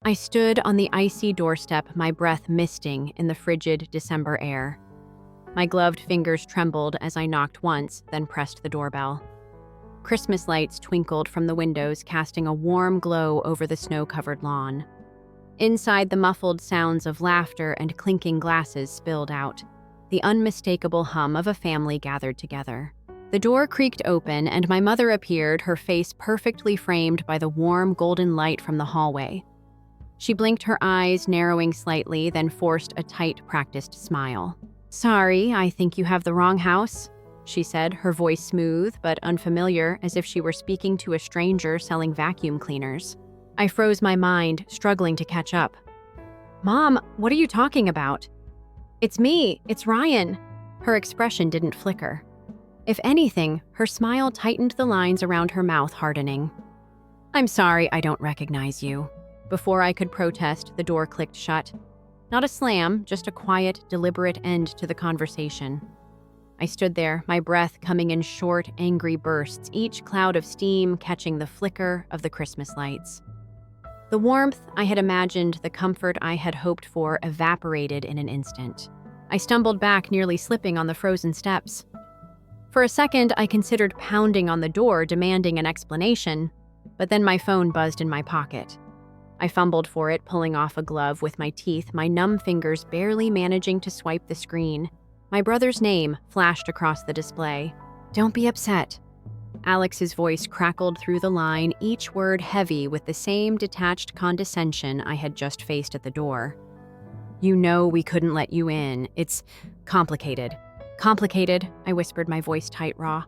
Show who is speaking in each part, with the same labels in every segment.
Speaker 1: I stood on the icy doorstep, my breath misting in the frigid December air. My gloved fingers trembled as I knocked once, then pressed the doorbell. Christmas lights twinkled from the windows, casting a warm glow over the snow-covered lawn. Inside, the muffled sounds of laughter and clinking glasses spilled out, the unmistakable hum of a family gathered together. The door creaked open, and my mother appeared, her face perfectly framed by the warm golden light from the hallway. She blinked her eyes, narrowing slightly, then forced a tight, practiced smile. "Sorry, I think you have the wrong house," she said, her voice smooth but unfamiliar, as if she were speaking to a stranger selling vacuum cleaners. I froze my mind, struggling to catch up. "Mom, what are you talking about?" "It's me, it's Ryan." Her expression didn't flicker. If anything, her smile tightened, the lines around her mouth hardening. "I'm sorry, I don't recognize you." Before I could protest, the door clicked shut. Not a slam, just a quiet, deliberate end to the conversation. I stood there, my breath coming in short, angry bursts, each cloud of steam catching the flicker of the Christmas lights. The warmth I had imagined, the comfort I had hoped for, evaporated in an instant. I stumbled back, nearly slipping on the frozen steps. For a second, I considered pounding on the door, demanding an explanation, but then my phone buzzed in my pocket. I fumbled for it, pulling off a glove with my teeth, my numb fingers barely managing to swipe the screen. My brother's name flashed across the display. "Don't be upset." Alex's voice crackled through the line, each word heavy with the same detached condescension I had just faced at the door. "You know we couldn't let you in. It's complicated." "Complicated," I whispered, my voice tight, raw.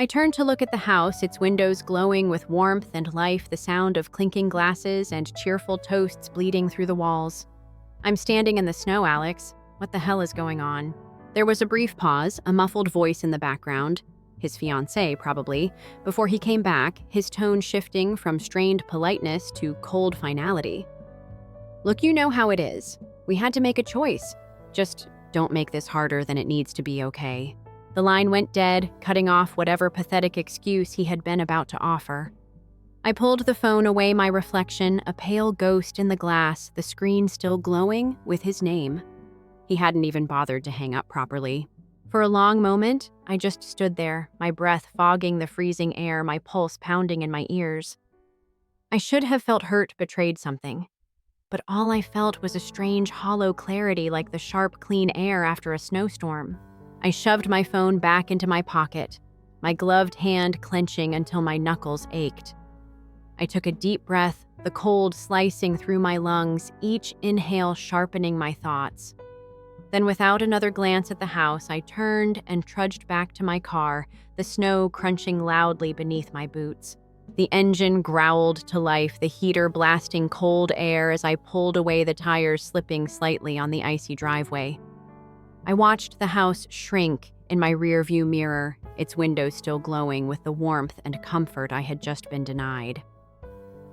Speaker 1: I turned to look at the house, its windows glowing with warmth and life, the sound of clinking glasses and cheerful toasts bleeding through the walls. "I'm standing in the snow, Alex. What the hell is going on?" There was a brief pause, a muffled voice in the background, his fiancée probably, before he came back, his tone shifting from strained politeness to cold finality. "Look, you know how it is. We had to make a choice. Just don't make this harder than it needs to be, okay?" The line went dead, cutting off whatever pathetic excuse he had been about to offer. I pulled the phone away, my reflection, a pale ghost in the glass, the screen still glowing with his name. He hadn't even bothered to hang up properly. For a long moment, I just stood there, my breath fogging the freezing air, my pulse pounding in my ears. I should have felt hurt, betrayed something. But all I felt was a strange, hollow clarity, like the sharp, clean air after a snowstorm. I shoved my phone back into my pocket, my gloved hand clenching until my knuckles ached. I took a deep breath, the cold slicing through my lungs, each inhale sharpening my thoughts. Then, without another glance at the house, I turned and trudged back to my car, the snow crunching loudly beneath my boots. The engine growled to life, the heater blasting cold air as I pulled away, the tires slipping slightly on the icy driveway. I watched the house shrink in my rearview mirror, its windows still glowing with the warmth and comfort I had just been denied.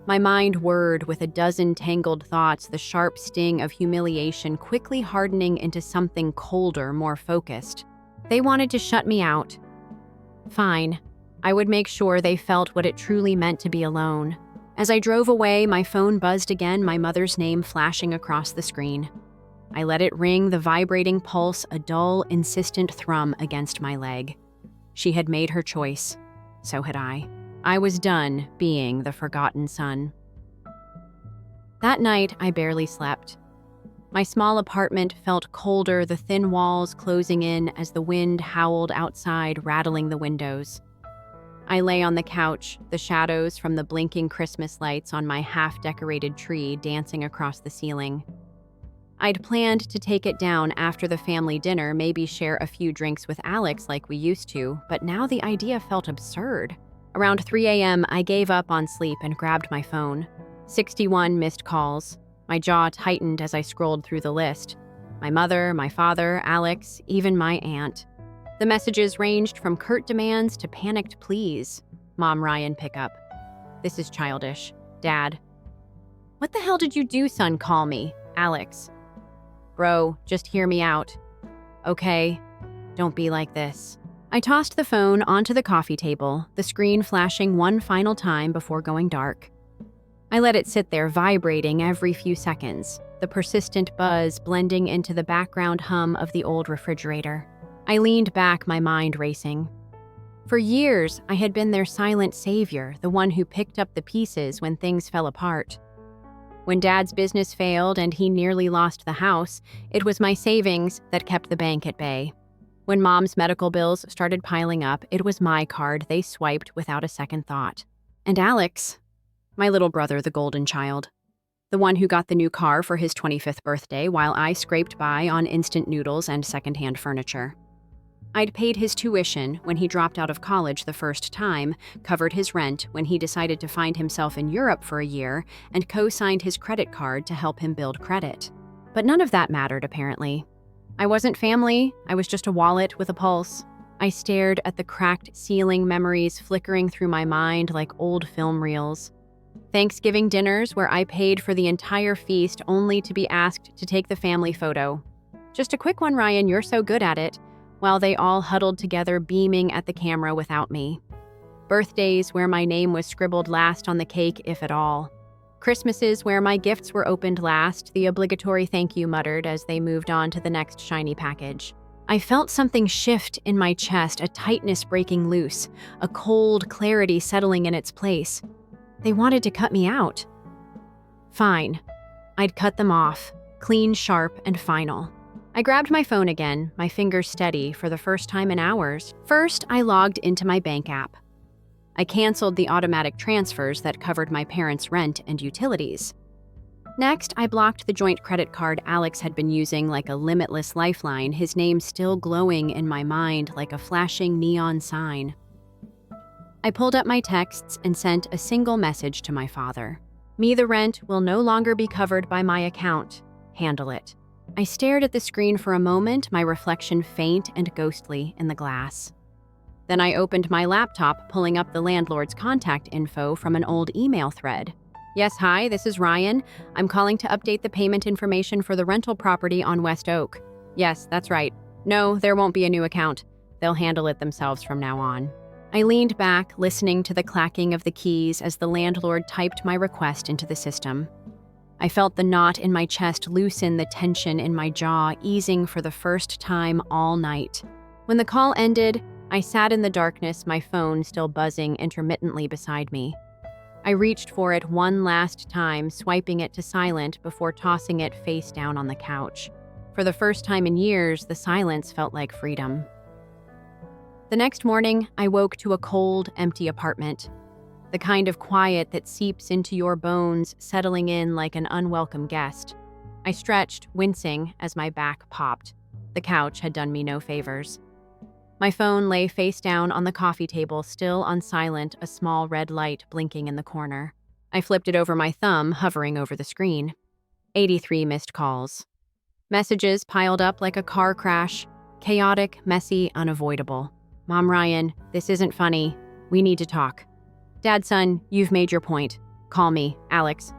Speaker 1: My mind whirred with a dozen tangled thoughts, the sharp sting of humiliation quickly hardening into something colder, more focused. They wanted to shut me out. Fine. I would make sure they felt what it truly meant to be alone. As I drove away, my phone buzzed again, my mother's name flashing across the screen. I let it ring, the vibrating pulse, a dull, insistent thrum against my leg. She had made her choice. So had I. I was done being the forgotten son. That night, I barely slept. My small apartment felt colder, the thin walls closing in as the wind howled outside, rattling the windows. I lay on the couch, the shadows from the blinking Christmas lights on my half-decorated tree dancing across the ceiling. I'd planned to take it down after the family dinner, maybe share a few drinks with Alex like we used to, but now the idea felt absurd. Around 3 a.m., I gave up on sleep and grabbed my phone. 61 missed calls. My jaw tightened as I scrolled through the list. My mother, my father, Alex, even my aunt. The messages ranged from curt demands to panicked pleas. Mom, Ryan, pick up. This is childish. Dad. What the hell did you do, son? Call me. Alex. Bro, just hear me out. Okay, don't be like this. I tossed the phone onto the coffee table, the screen flashing one final time before going dark. I let it sit there vibrating every few seconds, the persistent buzz blending into the background hum of the old refrigerator. I leaned back, my mind racing. For years, I had been their silent savior, the one who picked up the pieces when things fell apart. When Dad's business failed and he nearly lost the house, it was my savings that kept the bank at bay. When Mom's medical bills started piling up, it was my card they swiped without a second thought. And Alex, my little brother, the golden child, the one who got the new car for his 25th birthday while I scraped by on instant noodles and secondhand furniture. I'd paid his tuition when he dropped out of college the first time, covered his rent when he decided to find himself in Europe for a year, and co-signed his credit card to help him build credit. But none of that mattered, apparently. I wasn't family, I was just a wallet with a pulse. I stared at the cracked ceiling, memories flickering through my mind like old film reels. Thanksgiving dinners where I paid for the entire feast only to be asked to take the family photo. "Just a quick one, Ryan, you're so good at it," while they all huddled together beaming at the camera without me. Birthdays where my name was scribbled last on the cake, if at all. Christmases where my gifts were opened last, the obligatory thank you muttered as they moved on to the next shiny package. I felt something shift in my chest, a tightness breaking loose, a cold clarity settling in its place. They wanted to cut me out. Fine. I'd cut them off, clean, sharp, and final. I grabbed my phone again, my fingers steady for the first time in hours. First, I logged into my bank app. I canceled the automatic transfers that covered my parents' rent and utilities. Next, I blocked the joint credit card Alex had been using like a limitless lifeline, his name still glowing in my mind like a flashing neon sign. I pulled up my texts and sent a single message to my father. "Me, the rent will no longer be covered by my account. Handle it." I stared at the screen for a moment, my reflection faint and ghostly in the glass. Then I opened my laptop, pulling up the landlord's contact info from an old email thread. "Yes, hi, this is Ryan. I'm calling to update the payment information for the rental property on West Oak." "Yes, that's right. No, there won't be a new account. They'll handle it themselves from now on." I leaned back, listening to the clacking of the keys as the landlord typed my request into the system. I felt the knot in my chest loosen, the tension in my jaw easing for the first time all night. When the call ended, I sat in the darkness, my phone still buzzing intermittently beside me. I reached for it one last time, swiping it to silent before tossing it face down on the couch. For the first time in years, the silence felt like freedom. The next morning, I woke to a cold, empty apartment. The kind of quiet that seeps into your bones, settling in like an unwelcome guest. I stretched, wincing, as my back popped. The couch had done me no favors. My phone lay face down on the coffee table, still on silent, a small red light blinking in the corner. I flipped it over my thumb, hovering over the screen. 83 missed calls. Messages piled up like a car crash. Chaotic, messy, unavoidable. "Mom, Ryan, this isn't funny. We need to talk." "Dad, son, you've made your point. Call me, Alex."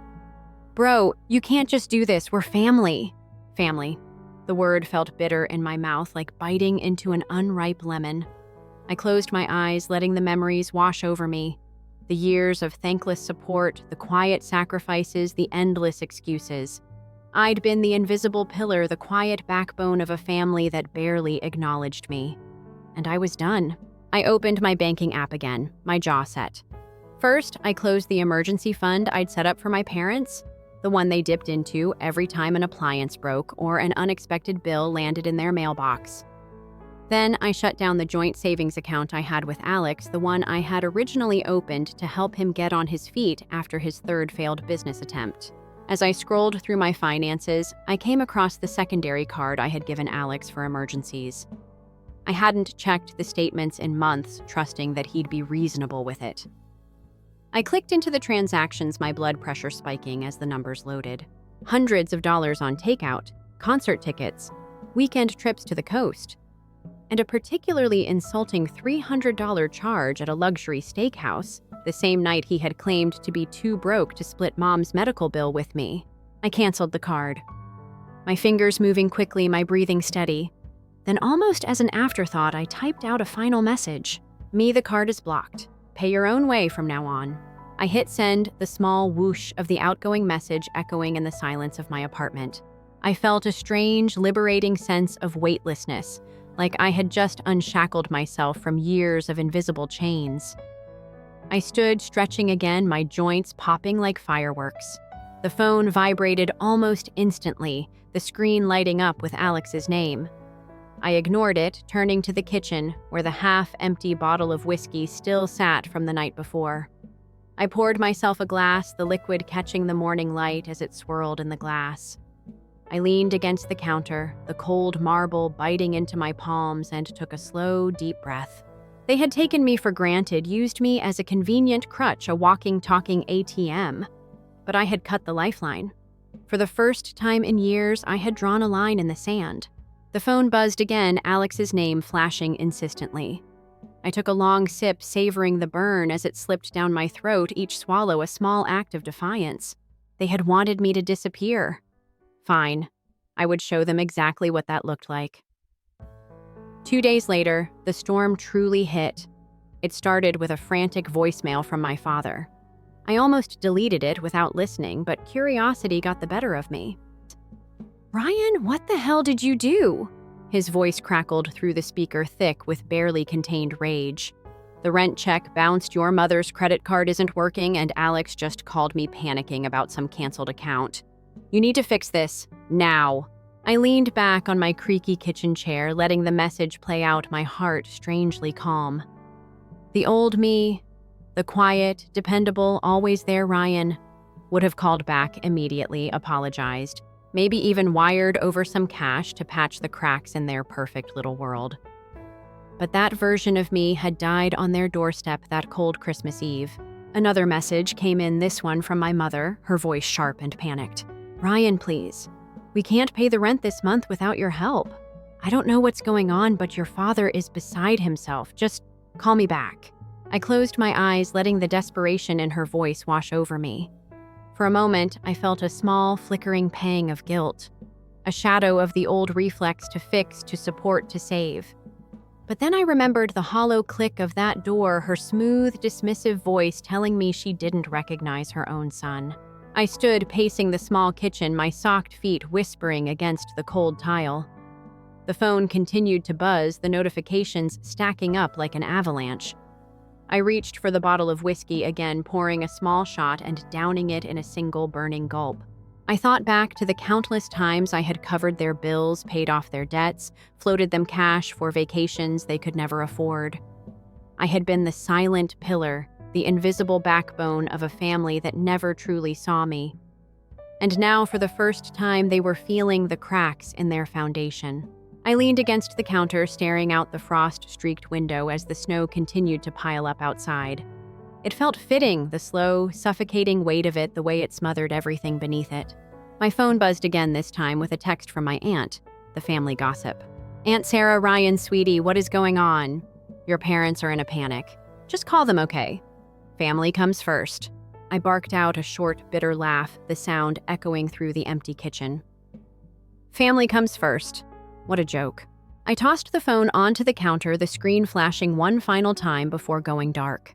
Speaker 1: "Bro, you can't just do this. We're family." Family. The word felt bitter in my mouth, like biting into an unripe lemon. I closed my eyes, letting the memories wash over me. The years of thankless support, the quiet sacrifices, the endless excuses. I'd been the invisible pillar, the quiet backbone of a family that barely acknowledged me. And I was done. I opened my banking app again, my jaw set. First, I closed the emergency fund I'd set up for my parents, the one they dipped into every time an appliance broke or an unexpected bill landed in their mailbox. Then I shut down the joint savings account I had with Alex, the one I had originally opened to help him get on his feet after his third failed business attempt. As I scrolled through my finances, I came across the secondary card I had given Alex for emergencies. I hadn't checked the statements in months, trusting that he'd be reasonable with it. I clicked into the transactions, my blood pressure spiking as the numbers loaded. Hundreds of dollars on takeout, concert tickets, weekend trips to the coast, and a particularly insulting $300 charge at a luxury steakhouse, the same night he had claimed to be too broke to split Mom's medical bill with me. I canceled the card. My fingers moving quickly, my breathing steady. Then almost as an afterthought, I typed out a final message. "Me, the card is blocked. Pay your own way from now on." I hit send, the small whoosh of the outgoing message echoing in the silence of my apartment. I felt a strange, liberating sense of weightlessness, like I had just unshackled myself from years of invisible chains. I stood stretching again, my joints popping like fireworks. The phone vibrated almost instantly, the screen lighting up with Alex's name. I ignored it, turning to the kitchen, where the half-empty bottle of whiskey still sat from the night before. I poured myself a glass, the liquid catching the morning light as it swirled in the glass. I leaned against the counter, the cold marble biting into my palms, and took a slow, deep breath. They had taken me for granted, used me as a convenient crutch, a walking, talking ATM. But I had cut the lifeline. For the first time in years, I had drawn a line in the sand. The phone buzzed again, Alex's name flashing insistently. I took a long sip, savoring the burn as it slipped down my throat, each swallow a small act of defiance. They had wanted me to disappear. Fine. I would show them exactly what that looked like. 2 days later, the storm truly hit. It started with a frantic voicemail from my father. I almost deleted it without listening, but curiosity got the better of me. "Ryan, what the hell did you do?" His voice crackled through the speaker, thick with barely contained rage. "The rent check bounced, your mother's credit card isn't working, and Alex just called me panicking about some canceled account. You need to fix this, now." I leaned back on my creaky kitchen chair, letting the message play out, my heart strangely calm. The old me, the quiet, dependable, always there Ryan, would have called back immediately, apologized, maybe even wired over some cash to patch the cracks in their perfect little world. But that version of me had died on their doorstep that cold Christmas Eve. Another message came in, this one from my mother, her voice sharp and panicked. "Ryan, please. We can't pay the rent this month without your help. I don't know what's going on, but your father is beside himself. Just call me back." I closed my eyes, letting the desperation in her voice wash over me. For a moment, I felt a small, flickering pang of guilt, a shadow of the old reflex to fix, to support, to save. But then I remembered the hollow click of that door, her smooth, dismissive voice telling me she didn't recognize her own son. I stood pacing the small kitchen, my socked feet whispering against the cold tile. The phone continued to buzz, the notifications stacking up like an avalanche. I reached for the bottle of whiskey again, pouring a small shot and downing it in a single burning gulp. I thought back to the countless times I had covered their bills, paid off their debts, floated them cash for vacations they could never afford. I had been the silent pillar, the invisible backbone of a family that never truly saw me. And now, for the first time, they were feeling the cracks in their foundation. I leaned against the counter, staring out the frost-streaked window as the snow continued to pile up outside. It felt fitting, the slow, suffocating weight of it, the way it smothered everything beneath it. My phone buzzed again, this time with a text from my aunt, the family gossip. "Aunt Sarah, Ryan, sweetie, what is going on? Your parents are in a panic. Just call them, okay? Family comes first." I barked out a short, bitter laugh, the sound echoing through the empty kitchen. Family comes first. What a joke. I tossed the phone onto the counter, the screen flashing one final time before going dark.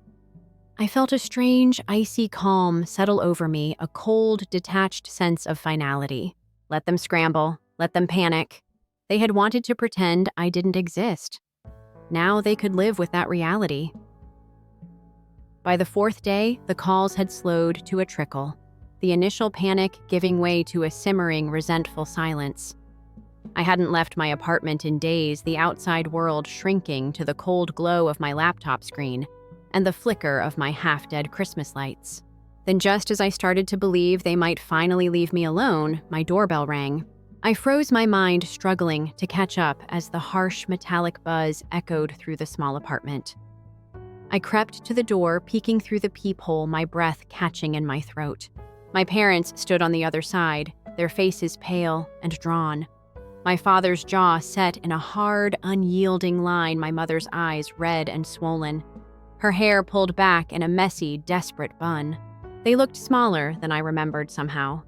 Speaker 1: I felt a strange, icy calm settle over me, a cold, detached sense of finality. Let them scramble. Let them panic. They had wanted to pretend I didn't exist. Now they could live with that reality. By the fourth day, the calls had slowed to a trickle, the initial panic giving way to a simmering, resentful silence. I hadn't left my apartment in days, the outside world shrinking to the cold glow of my laptop screen and the flicker of my half-dead Christmas lights. Then, just as I started to believe they might finally leave me alone, my doorbell rang. I froze, my mind struggling to catch up as the harsh metallic buzz echoed through the small apartment. I crept to the door, peeking through the peephole, my breath catching in my throat. My parents stood on the other side, their faces pale and drawn. My father's jaw set in a hard, unyielding line, my mother's eyes red and swollen. Her hair pulled back in a messy, desperate bun. They looked smaller than I remembered somehow.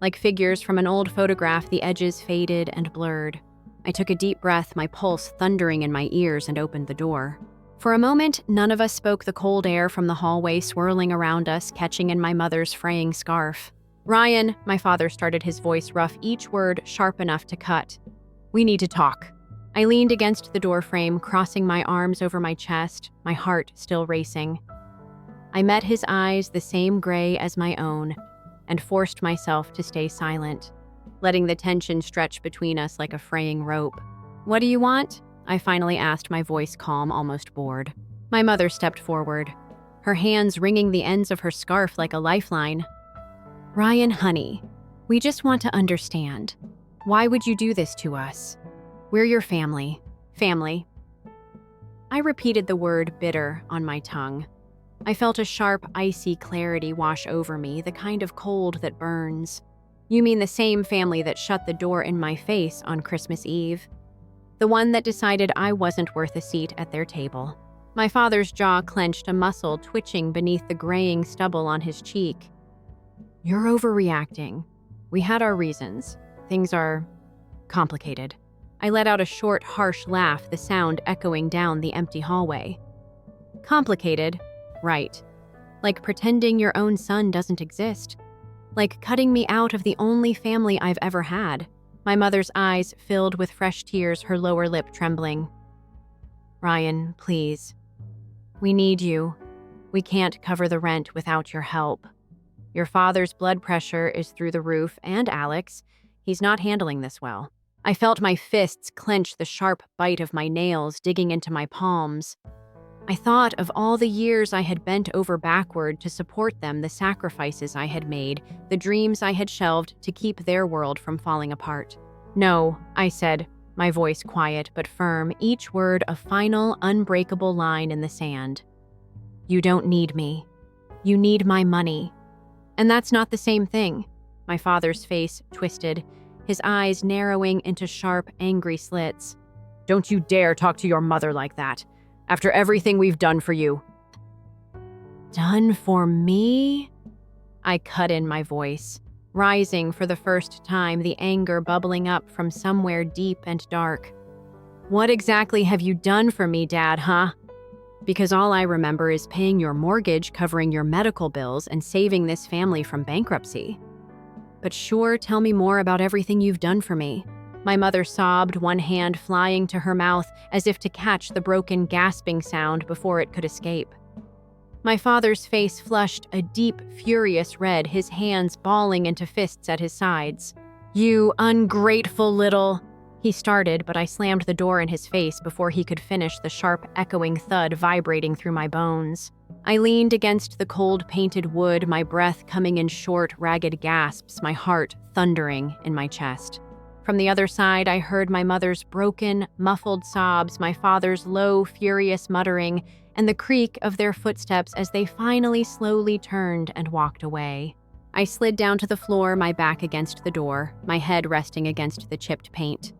Speaker 1: Like figures from an old photograph, the edges faded and blurred. I took a deep breath, my pulse thundering in my ears, and opened the door. For a moment, none of us spoke, the cold air from the hallway swirling around us, catching in my mother's fraying scarf. "Ryan," my father started, his voice rough, each word sharp enough to cut. "We need to talk." I leaned against the doorframe, crossing my arms over my chest, my heart still racing. I met his eyes, the same gray as my own, and forced myself to stay silent, letting the tension stretch between us like a fraying rope. "What do you want?" I finally asked, my voice calm, almost bored. My mother stepped forward, her hands wringing the ends of her scarf like a lifeline. "Ryan, honey, we just want to understand. Why would you do this to us? We're your family." Family. I repeated the word bitter on my tongue. I felt a sharp, icy clarity wash over me, the kind of cold that burns. "You mean the same family that shut the door in my face on Christmas Eve? The one that decided I wasn't worth a seat at their table?" My father's jaw clenched, a muscle twitching beneath the graying stubble on his cheek. "You're overreacting. We had our reasons. Things are complicated." I let out a short, harsh laugh, the sound echoing down the empty hallway. "Complicated? Right. Like pretending your own son doesn't exist. Like cutting me out of the only family I've ever had." My mother's eyes filled with fresh tears, her lower lip trembling. "Ryan, please. We need you. We can't cover the rent without your help. Your father's blood pressure is through the roof, and Alex, he's not handling this well." I felt my fists clench, the sharp bite of my nails digging into my palms. I thought of all the years I had bent over backward to support them, the sacrifices I had made, the dreams I had shelved to keep their world from falling apart. "No," I said, my voice quiet but firm, each word a final, unbreakable line in the sand. "You don't need me. You need my money. And that's not the same thing." My father's face twisted, his eyes narrowing into sharp, angry slits. "Don't you dare talk to your mother like that. After everything we've done for you." "Done for me?" I cut in my voice, rising for the first time, the anger bubbling up from somewhere deep and dark. "What exactly have you done for me, Dad, huh? Because all I remember is paying your mortgage, covering your medical bills, and saving this family from bankruptcy. But sure, tell me more about everything you've done for me." My mother sobbed, one hand flying to her mouth as if to catch the broken, gasping sound before it could escape. My father's face flushed a deep, furious red, his hands balling into fists at his sides. "You ungrateful little—" he started, but I slammed the door in his face before he could finish, the sharp, echoing thud vibrating through my bones. I leaned against the cold painted wood, my breath coming in short, ragged gasps, my heart thundering in my chest. From the other side, I heard my mother's broken, muffled sobs, my father's low, furious muttering, and the creak of their footsteps as they finally slowly turned and walked away. I slid down to the floor, my back against the door, my head resting against the chipped paint.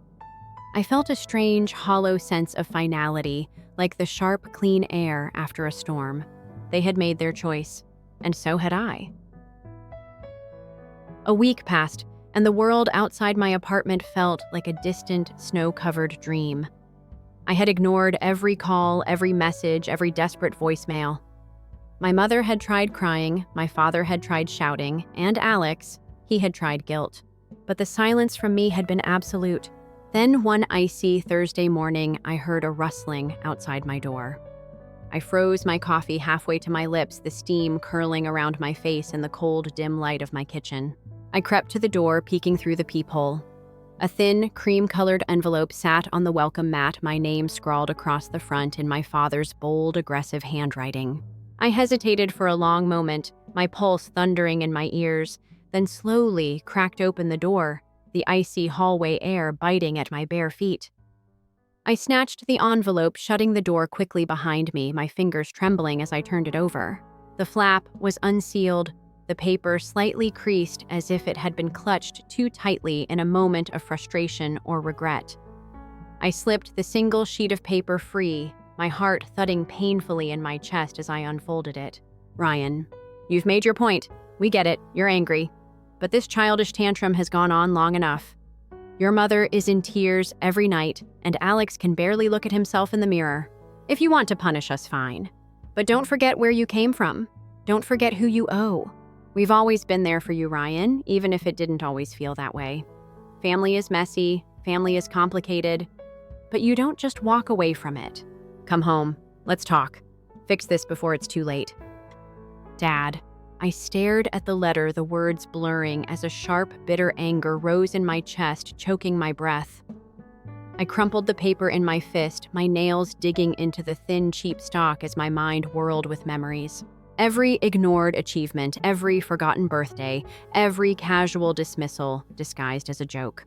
Speaker 1: I felt a strange, hollow sense of finality, like the sharp, clean air after a storm. They had made their choice, and so had I. A week passed, and the world outside my apartment felt like a distant, snow-covered dream. I had ignored every call, every message, every desperate voicemail. My mother had tried crying, my father had tried shouting, and Alex, he had tried guilt. But the silence from me had been absolute. Then one icy Thursday morning, I heard a rustling outside my door. I froze my coffee halfway to my lips, the steam curling around my face in the cold, dim light of my kitchen. I crept to the door, peeking through the peephole. A thin, cream-colored envelope sat on the welcome mat, my name scrawled across the front in my father's bold, aggressive handwriting. I hesitated for a long moment, my pulse thundering in my ears, then slowly cracked open the door, the icy hallway air biting at my bare feet. I snatched the envelope, shutting the door quickly behind me, my fingers trembling as I turned it over. The flap was unsealed, the paper slightly creased as if it had been clutched too tightly in a moment of frustration or regret. I slipped the single sheet of paper free, my heart thudding painfully in my chest as I unfolded it. "Ryan, you've made your point. We get it. You're angry. But this childish tantrum has gone on long enough. Your mother is in tears every night, and Alex can barely look at himself in the mirror. If you want to punish us, fine. But don't forget where you came from. Don't forget who you owe. We've always been there for you, Ryan, even if it didn't always feel that way. Family is messy, family is complicated, but you don't just walk away from it. Come home. Let's talk. Fix this before it's too late. Dad. I stared at the letter, the words blurring as a sharp, bitter anger rose in my chest, choking my breath. I crumpled the paper in my fist, my nails digging into the thin, cheap stock as my mind whirled with memories. Every ignored achievement, every forgotten birthday, every casual dismissal disguised as a joke.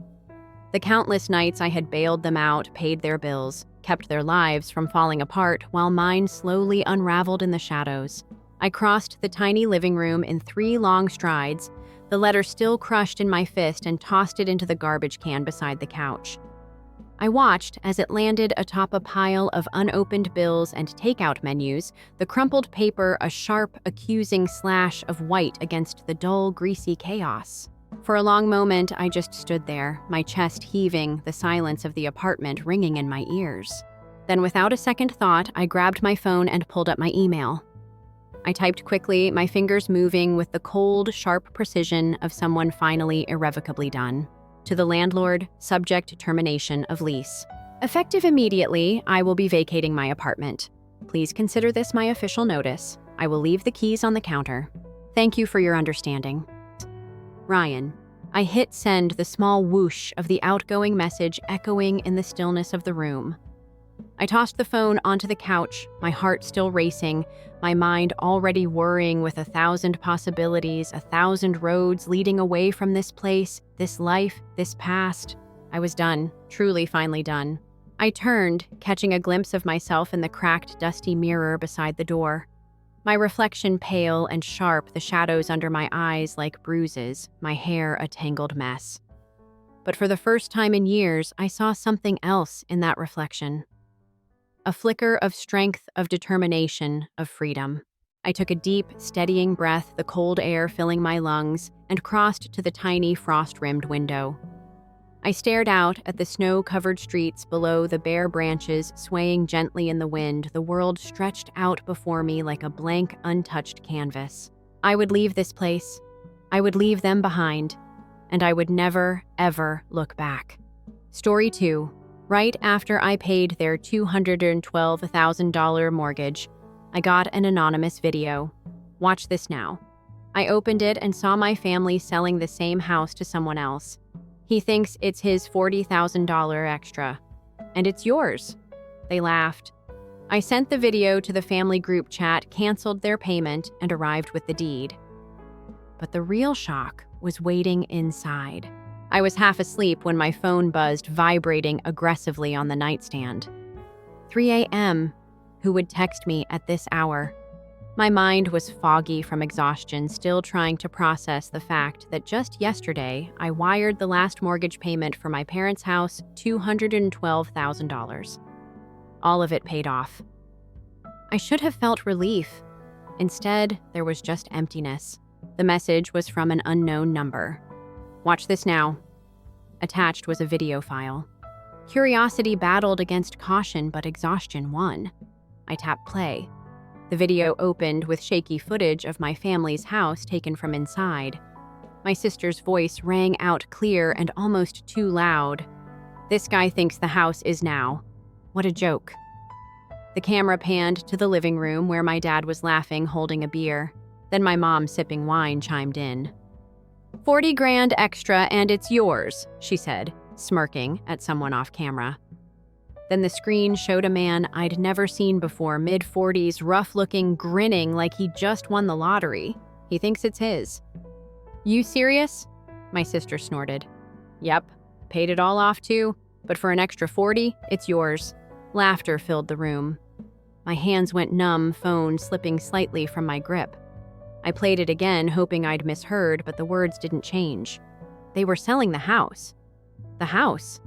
Speaker 1: The countless nights I had bailed them out, paid their bills, kept their lives from falling apart while mine slowly unraveled in the shadows. I crossed the tiny living room in 3 long strides, the letter still crushed in my fist, and tossed it into the garbage can beside the couch. I watched as it landed atop a pile of unopened bills and takeout menus, the crumpled paper a sharp, accusing slash of white against the dull, greasy chaos. For a long moment, I just stood there, my chest heaving, the silence of the apartment ringing in my ears. Then, without a second thought, I grabbed my phone and pulled up my email. I typed quickly, my fingers moving with the cold, sharp precision of someone finally irrevocably done. To the landlord, subject termination of lease. Effective immediately, I will be vacating my apartment. Please consider this my official notice. I will leave the keys on the counter. Thank you for your understanding. Ryan. I hit send, the small whoosh of the outgoing message echoing in the stillness of the room. I tossed the phone onto the couch, my heart still racing, my mind already worrying with 1,000 possibilities, 1,000 roads leading away from this place, this life, this past. I was done, truly finally done. I turned, catching a glimpse of myself in the cracked, dusty mirror beside the door. My reflection pale and sharp, the shadows under my eyes like bruises, my hair a tangled mess. But for the first time in years, I saw something else in that reflection. A flicker of strength, of determination, of freedom. I took a deep, steadying breath, the cold air filling my lungs, and crossed to the tiny, frost-rimmed window. I stared out at the snow-covered streets below, the bare branches swaying gently in the wind, the world stretched out before me like a blank, untouched canvas. I would leave this place. I would leave them behind. And I would never, ever look back. Story 2. Right after I paid their $212,000 mortgage, I got an anonymous video. Watch this now. I opened it and saw my family selling the same house to someone else. He thinks it's his $40,000 extra. And it's yours. They laughed. I sent the video to the family group chat, canceled their payment, and arrived with the deed. But the real shock was waiting inside. I was half asleep when my phone buzzed, vibrating aggressively on the nightstand. 3 a.m. Who would text me at this hour? My mind was foggy from exhaustion, still trying to process the fact that just yesterday, I wired the last mortgage payment for my parents' house, $212,000. All of it paid off. I should have felt relief. Instead, there was just emptiness. The message was from an unknown number. Watch this now. Attached was a video file. Curiosity battled against caution, but exhaustion won. I tapped play. The video opened with shaky footage of my family's house taken from inside. My sister's voice rang out clear and almost too loud. This guy thinks the house is now. What a joke. The camera panned to the living room where my dad was laughing, holding a beer. Then my mom, sipping wine, chimed in. 40 grand extra and it's yours, she said, smirking at someone off camera. Then the screen showed a man I'd never seen before, mid-40s, rough-looking, grinning like he just won the lottery. He thinks it's his. You serious? My sister snorted. Yep, paid it all off too, but for an extra 40, it's yours. Laughter filled the room. My hands went numb, phone slipping slightly from my grip. I played it again, hoping I'd misheard, but the words didn't change. They were selling the house. The house.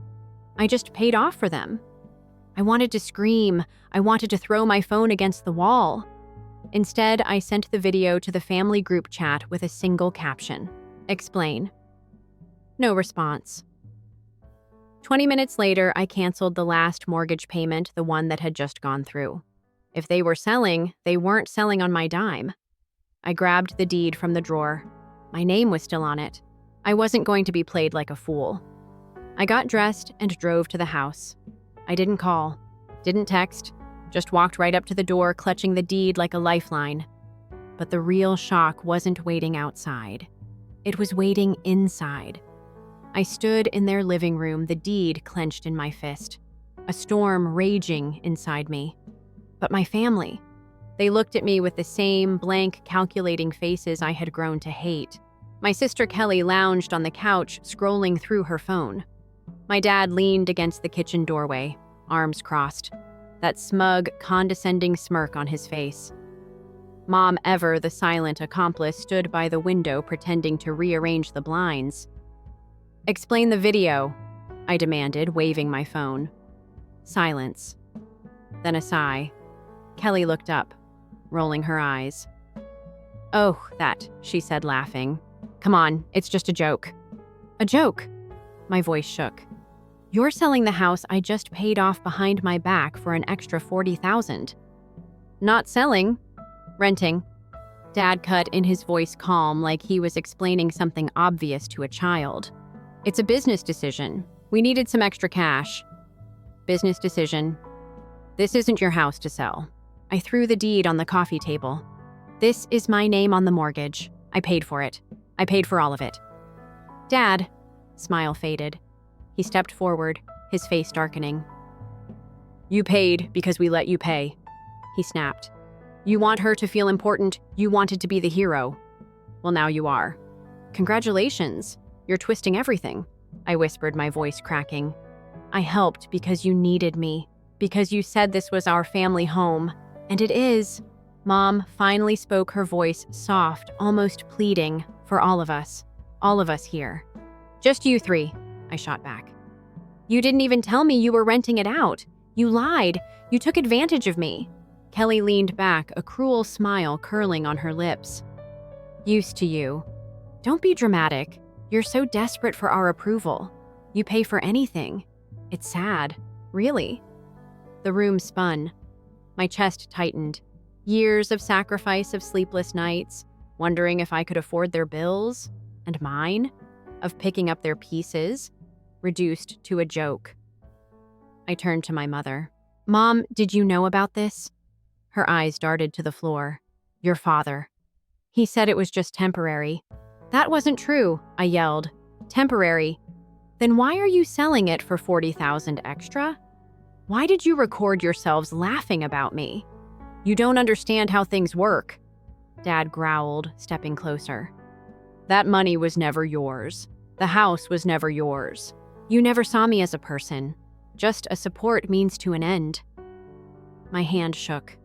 Speaker 1: I just paid off for them. I wanted to scream. I wanted to throw my phone against the wall. Instead, I sent the video to the family group chat with a single caption. Explain. No response. 20 minutes later, I canceled the last mortgage payment, the one that had just gone through. If they were selling, they weren't selling on my dime. I grabbed the deed from the drawer. My name was still on it. I wasn't going to be played like a fool. I got dressed and drove to the house. I didn't call, didn't text, just walked right up to the door, clutching the deed like a lifeline. But the real shock wasn't waiting outside. It was waiting inside. I stood in their living room, the deed clenched in my fist, a storm raging inside me. But my family, they looked at me with the same blank, calculating faces I had grown to hate. My sister Kelly lounged on the couch, scrolling through her phone. My dad leaned against the kitchen doorway, arms crossed, that smug, condescending smirk on his face. Mom, ever the silent accomplice, stood by the window pretending to rearrange the blinds. "Explain the video," I demanded, waving my phone. Silence. Then a sigh. Kelly looked up, rolling her eyes. "Oh, that," she said, laughing. "Come on, it's just a joke." "A joke?" My voice shook. "You're selling the house I just paid off behind my back for an extra $40,000. "Not selling. Renting." Dad cut in, his voice calm, like he was explaining something obvious to a child. "It's a business decision. We needed some extra cash." "Business decision. This isn't your house to sell." I threw the deed on the coffee table. "This is my name on the mortgage. I paid for it. I paid for all of it." "Dad," smile faded. He stepped forward, his face darkening. "You paid because we let you pay," he snapped. "You want her to feel important. You wanted to be the hero. Well, now you are." "Congratulations. You're twisting everything," I whispered, my voice cracking. "I helped because you needed me, because you said this was our family home. And it is." Mom finally spoke, her voice soft, almost pleading, "for all of us here." "Just you three," I shot back. "You didn't even tell me you were renting it out. You lied. You took advantage of me." Kelly leaned back, a cruel smile curling on her lips. "Used to you. Don't be dramatic. You're so desperate for our approval. You pay for anything. It's sad. Really." The room spun. My chest tightened. Years of sacrifice, of sleepless nights, wondering if I could afford their bills, and mine, of picking up their pieces, reduced to a joke. I turned to my mother. "Mom, did you know about this?" Her eyes darted to the floor. "Your father. He said it was just temporary." "That wasn't true," I yelled. "Temporary? Then why are you selling it for $40,000 extra? Why did you record yourselves laughing about me? You don't understand how things work." Dad growled, stepping closer. "That money was never yours. The house was never yours. You never saw me as a person, just a support means to an end." My hand shook.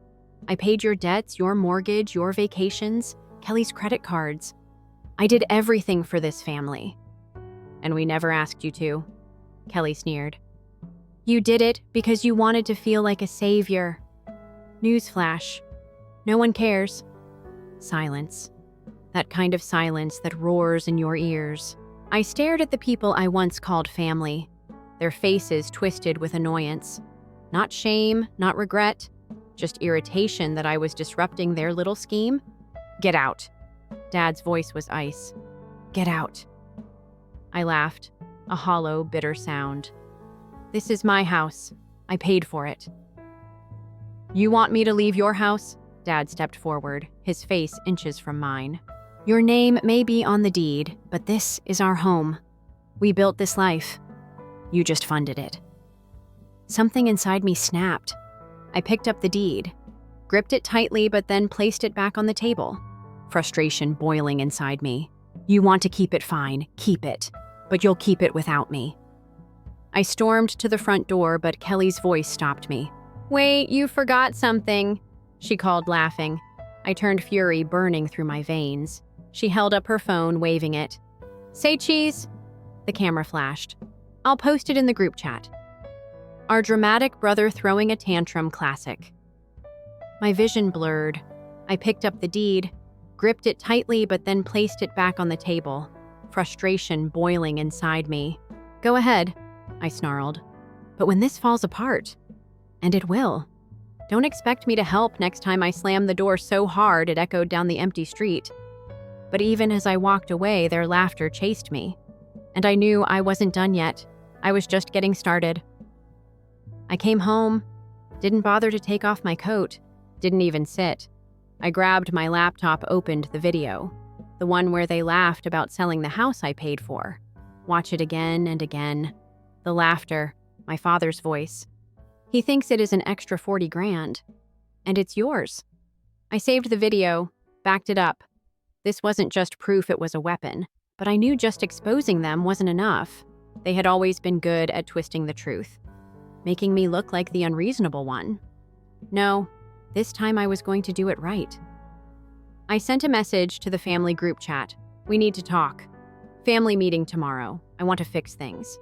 Speaker 1: "I paid your debts, your mortgage, your vacations, Kelly's credit cards. I did everything for this family." "And we never asked you to," Kelly sneered. "You did it because you wanted to feel like a savior." Newsflash. No one cares. Silence. That kind of silence that roars in your ears. I stared at the people I once called family, their faces twisted with annoyance. Not shame, not regret, just irritation that I was disrupting their little scheme. "Get out." Dad's voice was ice. "Get out." I laughed, a hollow, bitter sound. "This is my house. I paid for it." "You want me to leave your house?" Dad stepped forward, his face inches from mine. "Your name may be on the deed, but this is our home. We built this life. You just funded it." Something inside me snapped. I picked up the deed, gripped it tightly, but then placed it back on the table. Frustration boiling inside me. "You want to keep it, fine, keep it. But you'll keep it without me." I stormed to the front door, but Kelly's voice stopped me. "Wait, you forgot something," she called, laughing. I turned, fury burning through my veins. She held up her phone, waving it. "Say cheese." The camera flashed. "I'll post it in the group chat." Our dramatic brother throwing a tantrum classic. My vision blurred. I picked up the deed, gripped it tightly, but then placed it back on the table. Frustration boiling inside me. "Go ahead," I snarled. "But when this falls apart," and it will, Don't expect me to help next time I slammed the door so hard it echoed down the empty street. But even as I walked away, their laughter chased me. And I knew I wasn't done yet. I was just getting started. I came home, didn't bother to take off my coat, didn't even sit. I grabbed my laptop, opened the video, the one where they laughed about selling the house I paid for. Watch it again and again. The laughter, my father's voice. He thinks it is an extra 40 grand. And it's yours. I saved the video, backed it up. This wasn't just proof it was a weapon, but I knew just exposing them wasn't enough. They had always been good at twisting the truth, making me look like the unreasonable one. No, this time I was going to do it right. I sent a message to the family group chat. We need to talk. Family meeting tomorrow. I want to fix things.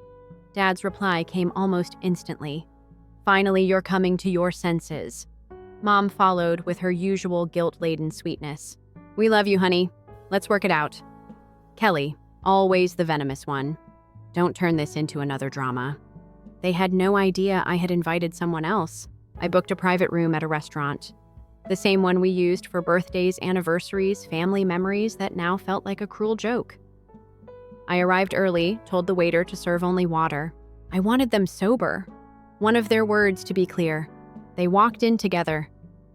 Speaker 1: Dad's reply came almost instantly. Finally, you're coming to your senses. Mom followed with her usual guilt-laden sweetness. We love you, honey. Let's work it out. Kelly, always the venomous one. Don't turn this into another drama. They had no idea I had invited someone else. I booked a private room at a restaurant. The same one we used for birthdays, anniversaries, family memories that now felt like a cruel joke. I arrived early, told the waiter to serve only water. I wanted them sober. One of their words, to be clear. They walked in together.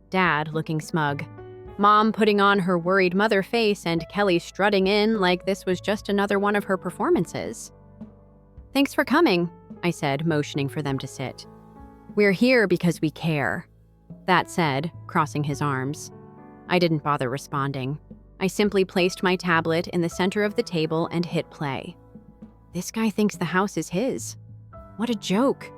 Speaker 1: Dad looking smug. Mom putting on her worried mother face and Kelly strutting in like this was just another one of her performances. Thanks for coming, I said, motioning for them to sit. We're here because we care. That said, crossing his arms. I didn't bother responding. I simply placed my tablet in the center of the table and hit play. This guy thinks the house is his. What a joke.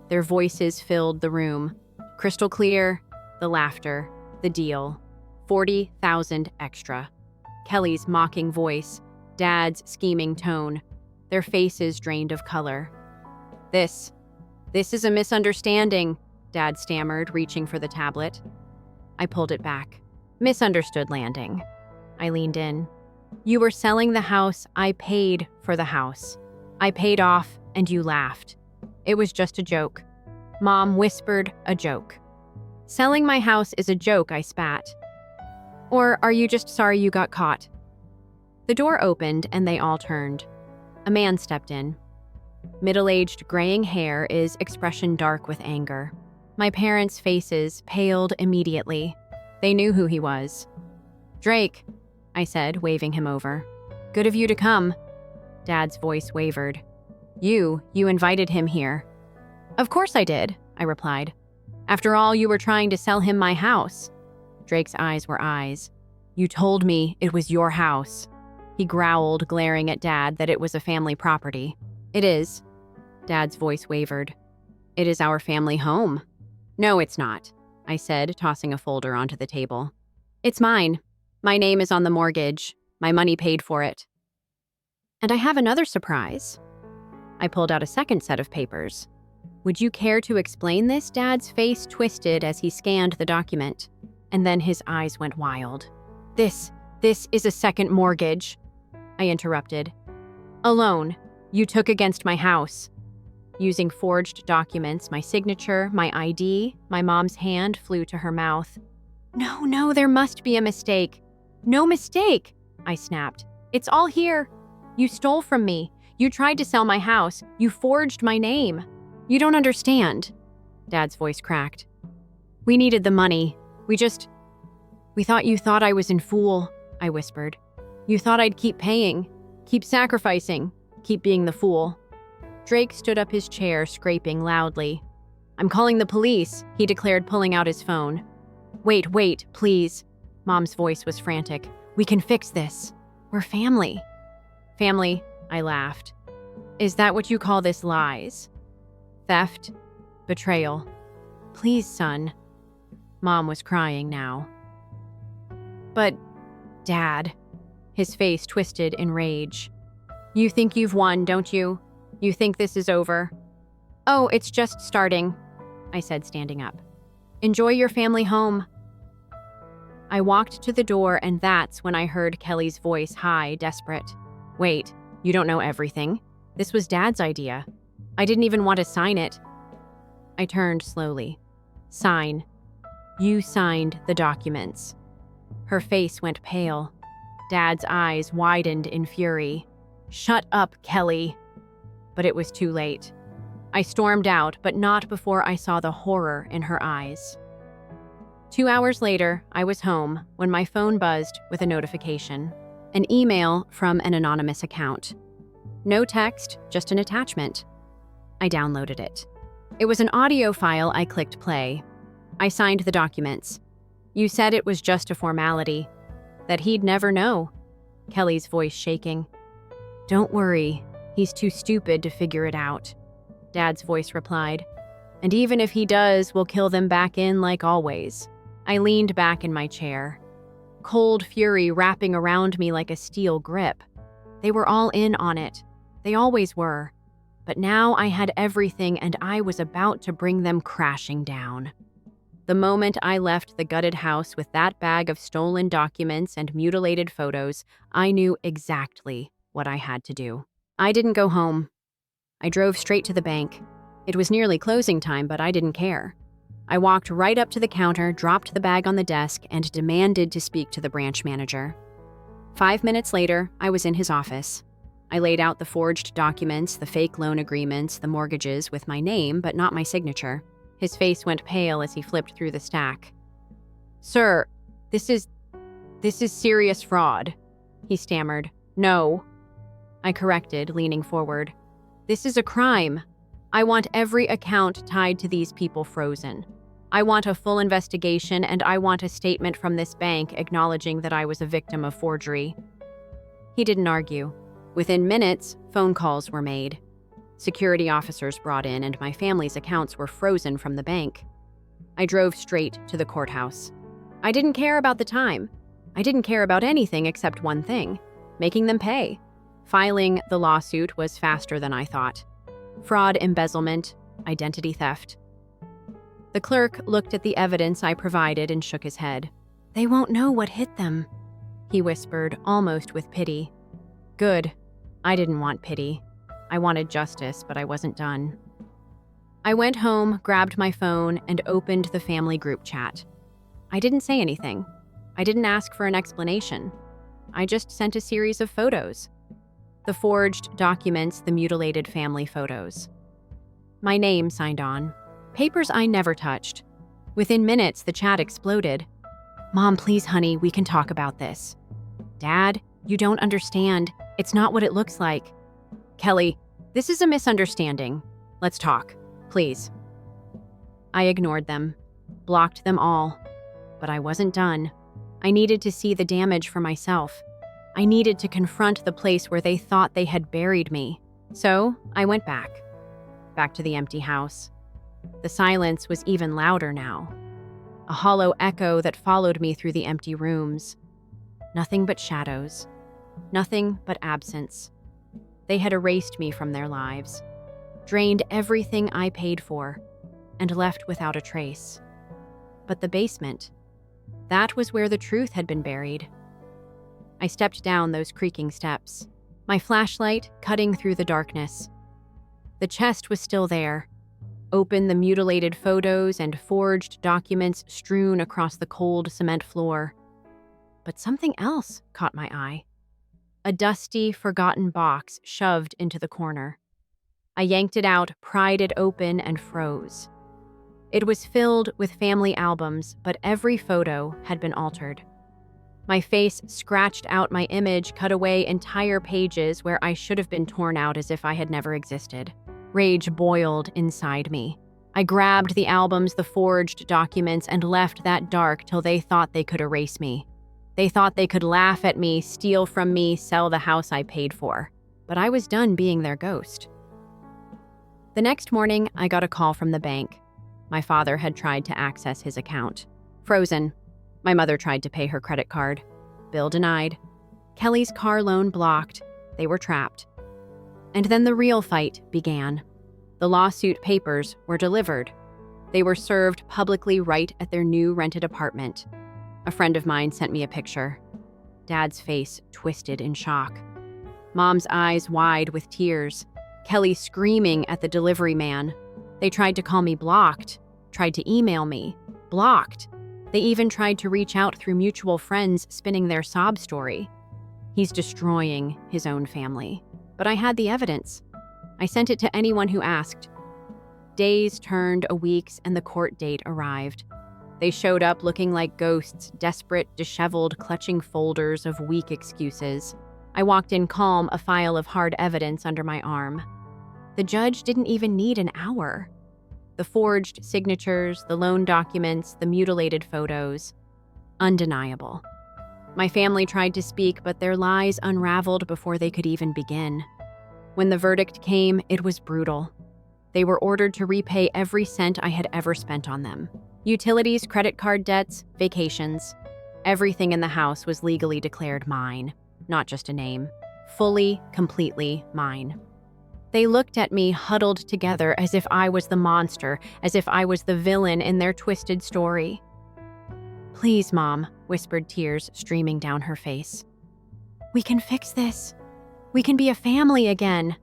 Speaker 1: Their voices filled the room. Crystal clear, the laughter, the deal. 40,000 extra. Kelly's mocking voice, Dad's scheming tone, their faces drained of color. This is a misunderstanding, Dad stammered, reaching for the tablet. I pulled it back. Misunderstood landing. I leaned in. You were selling the house. I paid for the house. I paid off, and you laughed. It was just a joke. Mom whispered, a joke. Selling my house is a joke, I spat. Or are you just sorry you got caught? The door opened, and they all turned. A man stepped in. Middle-aged, graying hair, his expression dark with anger. My parents' faces paled immediately. They knew who he was. Drake, I said, waving him over. Good of you to come. Dad's voice wavered. You invited him here. Of course I did, I replied. After all, you were trying to sell him my house. Drake's eyes were eyes. You told me it was your house. He growled, glaring at Dad that it was a family property. It is. Dad's voice wavered. It is our family home. No, it's not, I said, tossing a folder onto the table. It's mine. My name is on the mortgage. My money paid for it. And I have another surprise. I pulled out a second set of papers. Would you care to explain this? Dad's face twisted as he scanned the document, and then his eyes went wild. This is a second mortgage, I interrupted. A loan you took against my house. Using forged documents, my signature, my ID, my mom's hand flew to her mouth. No, there must be a mistake. No mistake, I snapped. It's all here. You stole from me. You tried to sell my house. You forged my name. You don't understand. Dad's voice cracked. We needed the money. We thought you thought I was in fool, I whispered. You thought I'd keep paying, keep sacrificing, keep being the fool. Drake stood up his chair, scraping loudly. I'm calling the police, he declared, pulling out his phone. Wait, please. Mom's voice was frantic. We can fix this. We're family. Family, I laughed. Is that what you call this? Lies? Theft? Betrayal? Please, son. Mom was crying now. But, Dad, his face twisted in rage. You think you've won, don't you? You think this is over? Oh, it's just starting, I said, standing up. Enjoy your family home. I walked to the door, and that's when I heard Kelly's voice, high, desperate. Wait, you don't know everything. This was Dad's idea. I didn't even want to sign it. I turned slowly. Sign. You signed the documents." Her face went pale. Dad's eyes widened in fury. "Shut up, Kelly." But it was too late. I stormed out, but not before I saw the horror in her eyes. 2 hours later, I was home when my phone buzzed with a notification. An email from an anonymous account. No text, just an attachment. I downloaded it. It was an audio file. I clicked play. I signed the documents. "You said it was just a formality, that he'd never know." Kelly's voice shaking. "Don't worry, he's too stupid to figure it out." Dad's voice replied. "And even if he does, we'll kill them back in like always." I leaned back in my chair. Cold fury wrapping around me like a steel grip. They were all in on it. They always were. But now I had everything, and I was about to bring them crashing down. The moment I left the gutted house with that bag of stolen documents and mutilated photos, I knew exactly what I had to do. I didn't go home. I drove straight to the bank. It was nearly closing time, but I didn't care. I walked right up to the counter, dropped the bag on the desk, and demanded to speak to the branch manager. 5 minutes later, I was in his office. I laid out the forged documents, the fake loan agreements, the mortgages with my name, but not my signature. His face went pale as he flipped through the stack. "Sir, this is serious fraud," he stammered. "No," I corrected, leaning forward. "This is a crime. I want every account tied to these people frozen. I want a full investigation, and I want a statement from this bank acknowledging that I was a victim of forgery." He didn't argue. Within minutes, phone calls were made. Security officers brought in, and my family's accounts were frozen from the bank. I drove straight to the courthouse. I didn't care about the time. I didn't care about anything except one thing: making them pay. Filing the lawsuit was faster than I thought. Fraud, embezzlement, identity theft. The clerk looked at the evidence I provided and shook his head. "They won't know what hit them," he whispered, almost with pity. Good. I didn't want pity. I wanted justice, but I wasn't done. I went home, grabbed my phone, and opened the family group chat. I didn't say anything. I didn't ask for an explanation. I just sent a series of photos. The forged documents, the mutilated family photos. My name signed on. Papers I never touched. Within minutes, the chat exploded. "Mom, please, honey, we can talk about this." "Dad, you don't understand. It's not what it looks like." "Kelly, this is a misunderstanding. Let's talk, please." I ignored them, blocked them all. But I wasn't done. I needed to see the damage for myself. I needed to confront the place where they thought they had buried me. So I went back to the empty house. The silence was even louder now. A hollow echo that followed me through the empty rooms. Nothing but shadows. Nothing but absence. They had erased me from their lives, drained everything I paid for, and left without a trace. But the basement, that was where the truth had been buried. I stepped down those creaking steps, my flashlight cutting through the darkness. The chest was still there, open, the mutilated photos and forged documents strewn across the cold cement floor. But something else caught my eye. A dusty, forgotten box shoved into the corner. I yanked it out, pried it open, and froze. It was filled with family albums, but every photo had been altered. My face scratched out my image, cut away entire pages where I should have been torn out as if I had never existed. Rage boiled inside me. I grabbed the albums, the forged documents, and left that dark till they thought they could erase me. They thought they could laugh at me, steal from me, sell the house I paid for. But I was done being their ghost. The next morning, I got a call from the bank. My father had tried to access his account. Frozen. My mother tried to pay her credit card. Bill denied. Kelly's car loan blocked. They were trapped. And then the real fight began. The lawsuit papers were delivered. They were served publicly right at their new rented apartment. A friend of mine sent me a picture. Dad's face twisted in shock. Mom's eyes wide with tears. Kelly screaming at the delivery man. They tried to call me blocked, tried to email me, blocked. They even tried to reach out through mutual friends spinning their sob story. He's destroying his own family. But I had the evidence. I sent it to anyone who asked. Days turned to weeks and the court date arrived. They showed up looking like ghosts, desperate, disheveled, clutching folders of weak excuses. I walked in calm, a file of hard evidence under my arm. The judge didn't even need an hour. The forged signatures, the loan documents, the mutilated photos. Undeniable. My family tried to speak, but their lies unraveled before they could even begin. When the verdict came, it was brutal. They were ordered to repay every cent I had ever spent on them. Utilities, credit card debts, vacations. Everything in the house was legally declared mine, not just a name. Fully, completely mine. They looked at me huddled together as if I was the monster, as if I was the villain in their twisted story. "Please, Mom," whispered tears streaming down her face. "We can fix this. We can be a family again."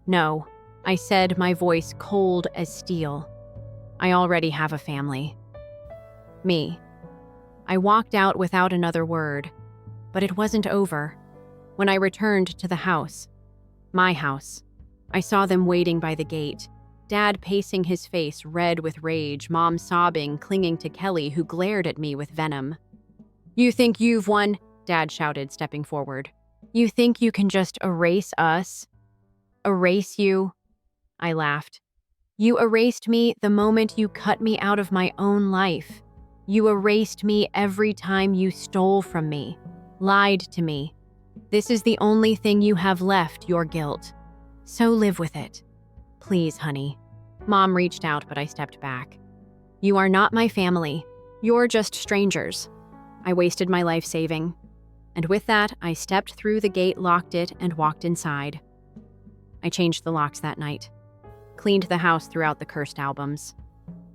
Speaker 1: "No," I said, my voice cold as steel. "I already have a family. Me." I walked out without another word, but it wasn't over. When I returned to the house, my house, I saw them waiting by the gate. Dad pacing his face red with rage, Mom sobbing, clinging to Kelly, who glared at me with venom. "You think you've won?" Dad shouted, stepping forward. "You think you can just erase us? Erase you?" I laughed. "You erased me the moment you cut me out of my own life. You erased me every time you stole from me, lied to me. This is the only thing you have left, your guilt. So live with it. Please, honey." Mom reached out, but I stepped back. "You are not my family. You're just strangers. I wasted my life saving." And with that, I stepped through the gate, locked it, and walked inside. I changed the locks that night. Cleaned the house throughout the cursed albums.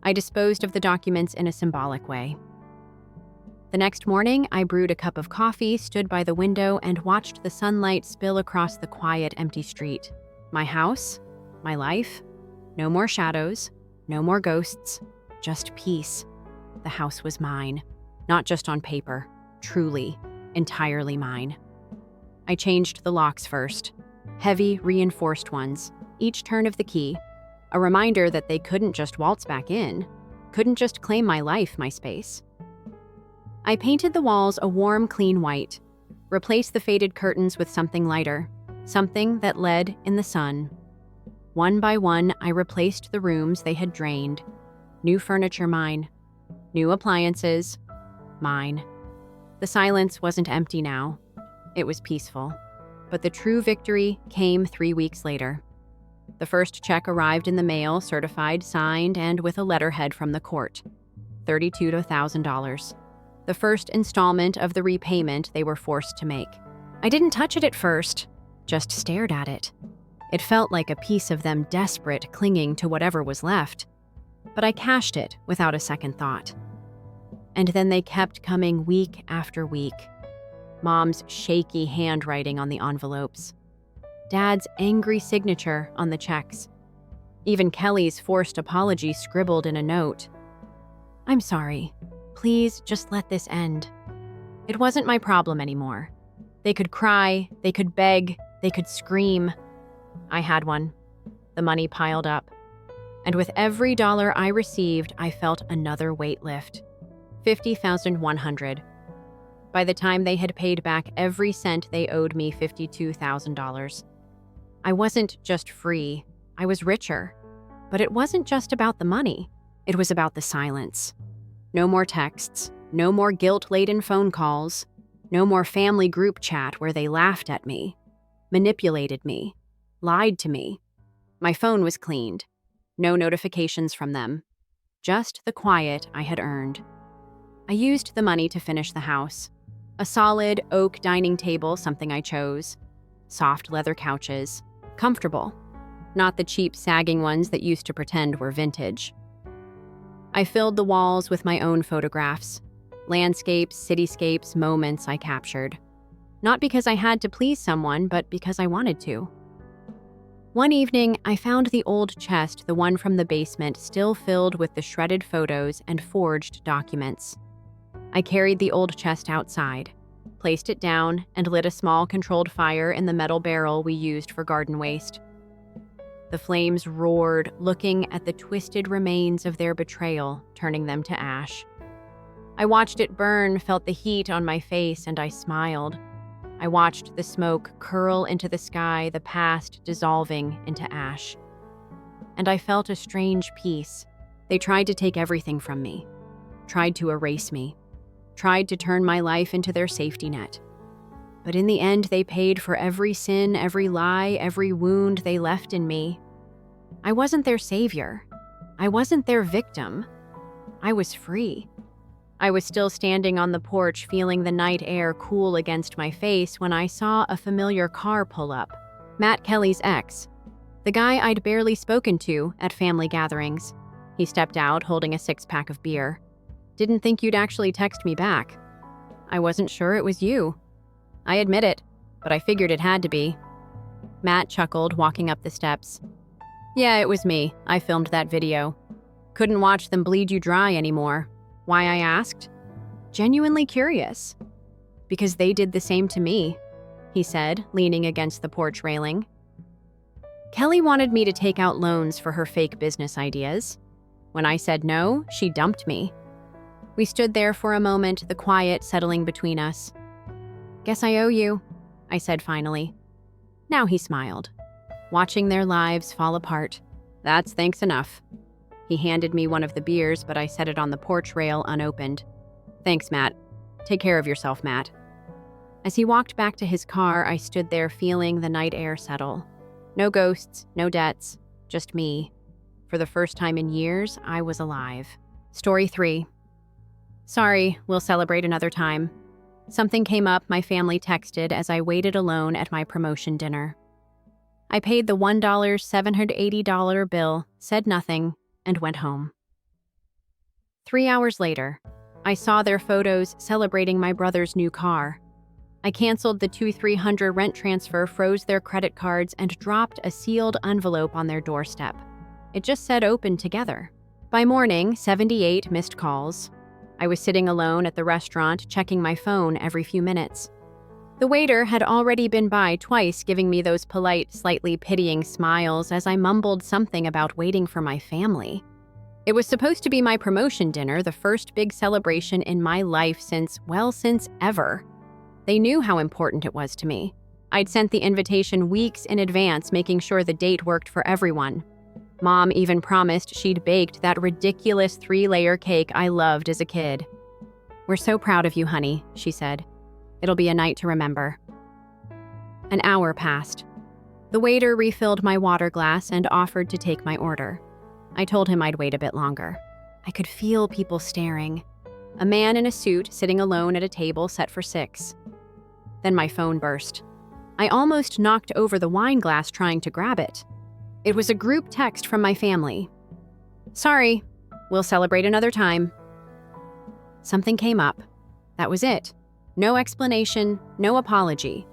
Speaker 1: I disposed of the documents in a symbolic way. The next morning, I brewed a cup of coffee, stood by the window, and watched the sunlight spill across the quiet, empty street. My house, my life, no more shadows, no more ghosts, just peace. The house was mine, not just on paper, truly, entirely mine. I changed the locks first, heavy, reinforced ones, each turn of the key, a reminder that they couldn't just waltz back in, couldn't just claim my life, my space. I painted the walls a warm, clean white, replaced the faded curtains with something lighter, something that led in the sun. One by one, I replaced the rooms they had drained. New furniture mine. New appliances mine. The silence wasn't empty now. It was peaceful. But the true victory came 3 weeks later. The first check arrived in the mail, certified, signed, and with a letterhead from the court. $32,000. The first installment of the repayment they were forced to make. I didn't touch it at first, just stared at it. It felt like a piece of them desperate, clinging to whatever was left. But I cashed it without a second thought. And then they kept coming week after week. Mom's shaky handwriting on the envelopes. Dad's angry signature on the checks. Even Kelly's forced apology scribbled in a note. "I'm sorry. Please just let this end." It wasn't my problem anymore. They could cry, they could beg, they could scream. I had one. The money piled up. And with every dollar I received, I felt another weight lift. $50,100. By the time they had paid back every cent, they owed me $52,000. I wasn't just free, I was richer. But it wasn't just about the money. It was about the silence. No more texts, no more guilt-laden phone calls, no more family group chat where they laughed at me, manipulated me, lied to me. My phone was cleaned. No notifications from them. Just the quiet I had earned. I used the money to finish the house. A solid oak dining table, something I chose. Soft leather couches. Comfortable. Not the cheap, sagging ones that used to pretend were vintage. I filled the walls with my own photographs. Landscapes, cityscapes, moments I captured. Not because I had to please someone, but because I wanted to. One evening, I found the old chest, the one from the basement, still filled with the shredded photos and forged documents. I carried the old chest outside, placed it down, and lit a small controlled fire in the metal barrel we used for garden waste. The flames roared, looking at the twisted remains of their betrayal, turning them to ash. I watched it burn, felt the heat on my face, and I smiled. I watched the smoke curl into the sky, the past dissolving into ash. And I felt a strange peace. They tried to take everything from me, tried to erase me, tried to turn my life into their safety net. But in the end, they paid for every sin, every lie, every wound they left in me. I wasn't their savior. I wasn't their victim. I was free. I was still standing on the porch, feeling the night air cool against my face when I saw a familiar car pull up. Matt Kelly's ex, the guy I'd barely spoken to at family gatherings. He stepped out holding a 6-pack of beer. Didn't think you'd actually text me back. I wasn't sure it was you. I admit it, but I figured it had to be. Matt chuckled, walking up the steps. Yeah, it was me. I filmed that video. Couldn't watch them bleed you dry anymore. Why, I asked? Genuinely curious. Because they did the same to me, he said, leaning against the porch railing. Kelly wanted me to take out loans for her fake business ideas. When I said no, she dumped me. We stood there for a moment, the quiet settling between us. Guess I owe you, I said finally. Now he smiled, watching their lives fall apart. That's thanks enough. He handed me one of the beers, but I set it on the porch rail unopened. Thanks, Matt. Take care of yourself, Matt. As he walked back to his car, I stood there feeling the night air settle. No ghosts, no debts, just me. For the first time in years, I was alive. Story 3. Sorry, we'll celebrate another time. Something came up, my family texted as I waited alone at my promotion dinner. I paid the $780 bill, said nothing, and went home. 3 hours later, I saw their photos celebrating my brother's new car. I canceled the $2,300 rent transfer, froze their credit cards, and dropped a sealed envelope on their doorstep. It just said open together. By morning, 78 missed calls. I was sitting alone at the restaurant, checking my phone every few minutes. The waiter had already been by twice, giving me those polite, slightly pitying smiles as I mumbled something about waiting for my family. It was supposed to be my promotion dinner, the first big celebration in my life since ever. They knew how important it was to me. I'd sent the invitation weeks in advance, making sure the date worked for everyone. Mom even promised she'd baked that ridiculous 3-layer cake I loved as a kid. We're so proud of you, honey, she said. It'll be a night to remember. An hour passed. The waiter refilled my water glass and offered to take my order. I told him I'd wait a bit longer. I could feel people staring. A man in a suit sitting alone at a table set for 6. Then my phone burst. I almost knocked over the wine glass trying to grab it. It was a group text from my family. Sorry, we'll celebrate another time. Something came up. That was it. No explanation, no apology.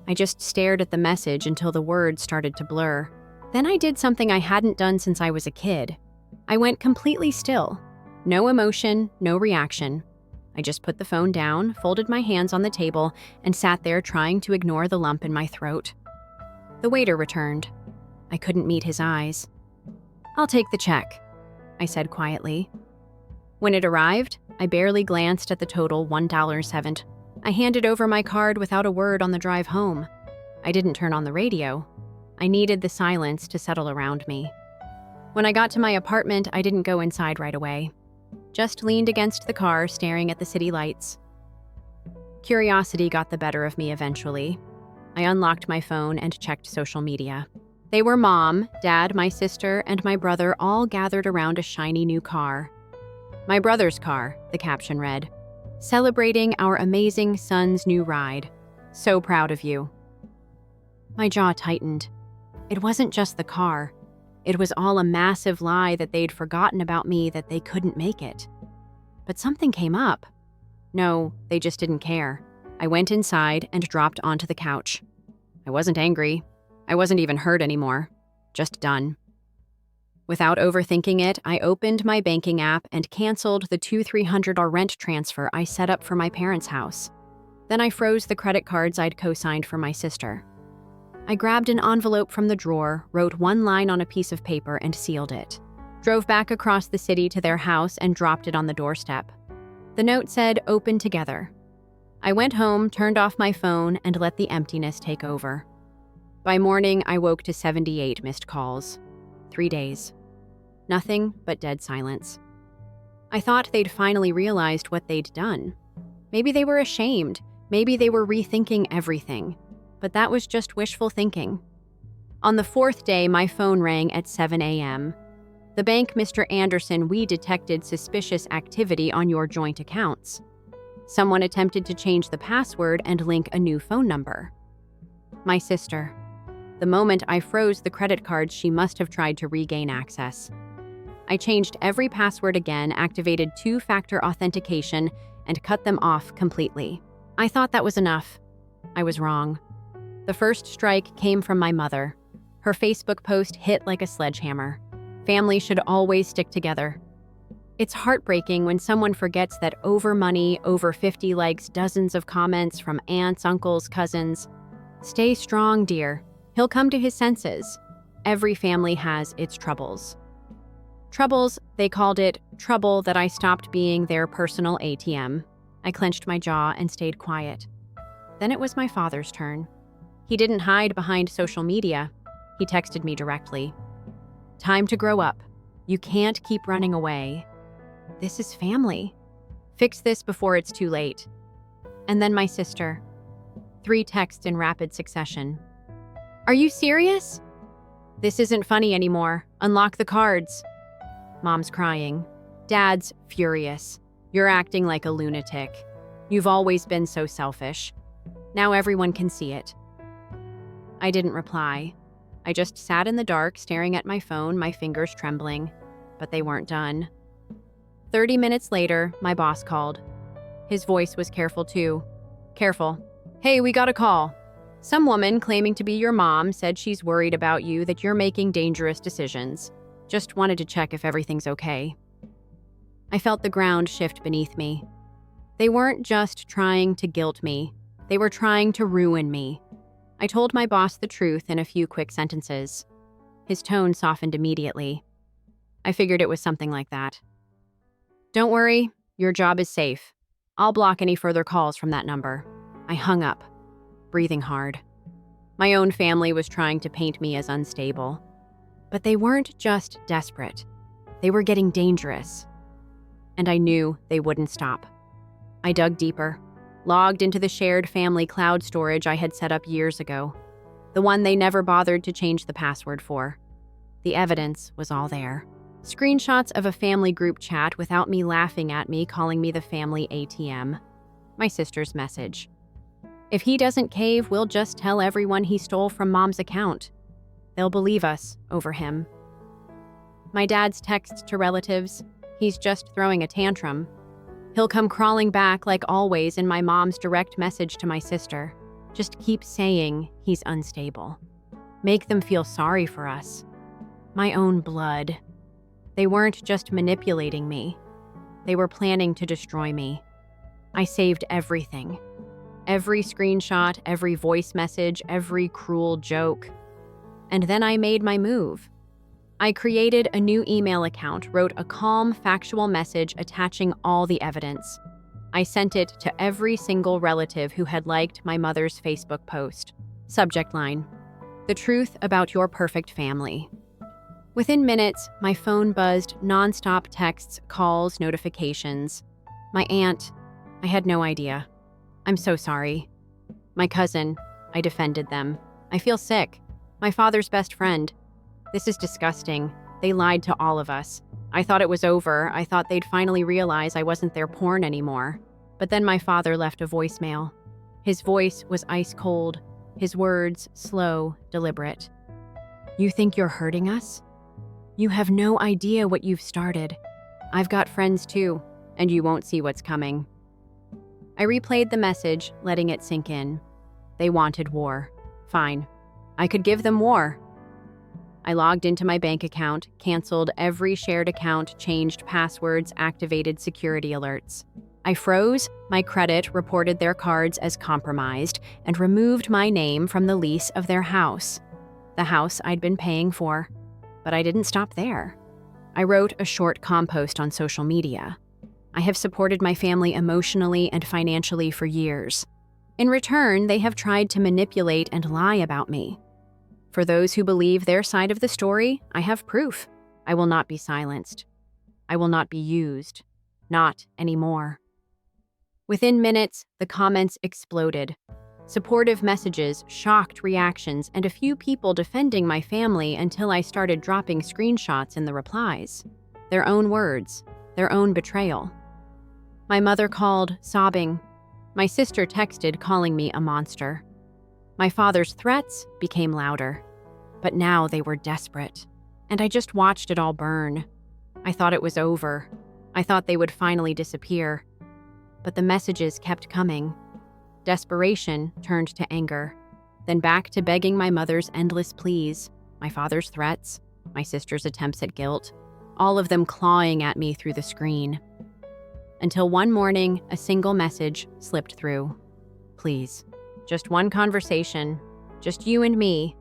Speaker 1: I just stared at the message until the words started to blur. Then I did something I hadn't done since I was a kid. I went completely still. No emotion, no reaction. I just put the phone down, folded my hands on the table, and sat there trying to ignore the lump in my throat. The waiter returned. I couldn't meet his eyes. I'll take the check, I said quietly. When it arrived, I barely glanced at the total $1.07. I handed over my card without a word on the drive home. I didn't turn on the radio. I needed the silence to settle around me. When I got to my apartment, I didn't go inside right away. Just leaned against the car, staring at the city lights. Curiosity got the better of me eventually. I unlocked my phone and checked social media. They were Mom, Dad, my sister, and my brother all gathered around a shiny new car. My brother's car, the caption read, celebrating our amazing son's new ride. So proud of you. My jaw tightened. It wasn't just the car. It was all a massive lie that they'd forgotten about me, that they couldn't make it. But something came up. No, they just didn't care. I went inside and dropped onto the couch. I wasn't angry. I wasn't even hurt anymore. Just done. Without overthinking it, I opened my banking app and canceled the $2,300 rent transfer I set up for my parents' house. Then I froze the credit cards I'd co-signed for my sister. I grabbed an envelope from the drawer, wrote one line on a piece of paper, and sealed it. Drove back across the city to their house and dropped it on the doorstep. The note said, "Open together." I went home, turned off my phone, and let the emptiness take over. By morning, I woke to 78 missed calls. 3 days. Nothing but dead silence. I thought they'd finally realized what they'd done. Maybe they were ashamed. Maybe they were rethinking everything. But that was just wishful thinking. On the 4th day, my phone rang at 7 a.m. "The bank, Mr. Anderson, we detected suspicious activity on your joint accounts. Someone attempted to change the password and link a new phone number." My sister. The moment I froze the credit cards, she must have tried to regain access. I changed every password again, activated 2-factor authentication, and cut them off completely. I thought that was enough. I was wrong. The first strike came from my mother. Her Facebook post hit like a sledgehammer. Family should always stick together. It's heartbreaking when someone forgets that over money, over 50 likes, dozens of comments from aunts, uncles, cousins. Stay strong, dear. He'll come to his senses. Every family has its troubles. Troubles, they called it, trouble that I stopped being their personal ATM. I clenched my jaw and stayed quiet. Then it was my father's turn. He didn't hide behind social media. He texted me directly. "Time to grow up. You can't keep running away. This is family. Fix this before it's too late." And then my sister. 3 texts in rapid succession. "Are you serious? This isn't funny anymore. Unlock the cards." Mom's crying. Dad's furious. "You're acting like a lunatic. You've always been so selfish. Now everyone can see it." I didn't reply. I just sat in the dark, staring at my phone, my fingers trembling. But they weren't done. 30 minutes later, my boss called. His voice was careful too. Careful. "Hey, we got a call. Some woman claiming to be your mom said she's worried about you, that you're making dangerous decisions. Just wanted to check if everything's okay." I felt the ground shift beneath me. They weren't just trying to guilt me. They were trying to ruin me. I told my boss the truth in a few quick sentences. His tone softened immediately. I figured it was something like that. "Don't worry, your job is safe. I'll block any further calls from that number." I hung up, breathing hard. My own family was trying to paint me as unstable. But they weren't just desperate. They were getting dangerous. And I knew they wouldn't stop. I dug deeper, logged into the shared family cloud storage I had set up years ago, the one they never bothered to change the password for. The evidence was all there. Screenshots of a family group chat without me laughing at me, calling me the family ATM. My sister's message. "If he doesn't cave, we'll just tell everyone he stole from Mom's account. They'll believe us over him." My dad's texts to relatives. "He's just throwing a tantrum. He'll come crawling back like always," in my mom's direct message to my sister. "Just keep saying he's unstable. Make them feel sorry for us." My own blood. They weren't just manipulating me. They were planning to destroy me. I saved everything. Every screenshot, every voice message, every cruel joke. And then I made my move. I created a new email account, wrote a calm, factual message attaching all the evidence. I sent it to every single relative who had liked my mother's Facebook post. Subject line: "The truth about your perfect family." Within minutes, my phone buzzed, nonstop texts, calls, notifications. My aunt, I had no idea. "I'm so sorry." My cousin, I defended them. "I feel sick." My father's best friend. "This is disgusting. They lied to all of us. I thought it was over. I thought they'd finally realize I wasn't their porn anymore." But then my father left a voicemail. His voice was ice cold, his words slow, deliberate. "You think you're hurting us? You have no idea what you've started. I've got friends too, and you won't see what's coming." I replayed the message, letting it sink in. They wanted war. Fine. I could give them war. I logged into my bank account, canceled every shared account, changed passwords, activated security alerts. I froze my credit, reported their cards as compromised, and removed my name from the lease of their house, the house I'd been paying for. But I didn't stop there. I wrote a short compost on social media. I have supported my family emotionally and financially for years. In return, they have tried to manipulate and lie about me. For those who believe their side of the story, I have proof. I will not be silenced. I will not be used. Not anymore. Within minutes, the comments exploded. Supportive messages, shocked reactions, and a few people defending my family until I started dropping screenshots in the replies. Their own words, their own betrayal. My mother called, sobbing. My sister texted, calling me a monster. My father's threats became louder. But now they were desperate. And I just watched it all burn. I thought it was over. I thought they would finally disappear. But the messages kept coming. Desperation turned to anger, then back to begging my mother's endless pleas, my father's threats, my sister's attempts at guilt, all of them clawing at me through the screen. Until one morning, a single message slipped through. Please, just one conversation, just you and me.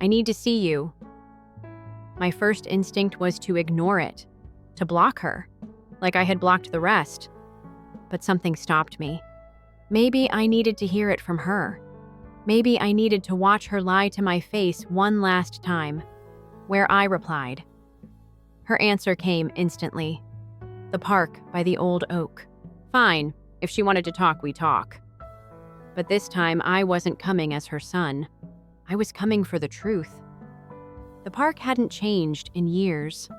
Speaker 1: I need to see you. My first instinct was to ignore it, to block her, like I had blocked the rest. But something stopped me. Maybe I needed to hear it from her. Maybe I needed to watch her lie to my face one last time, where I replied. Her answer came instantly. The park by the old oak. Fine, if she wanted to talk, we talk. But this time I wasn't coming as her son. I was coming for the truth. The park hadn't changed in years.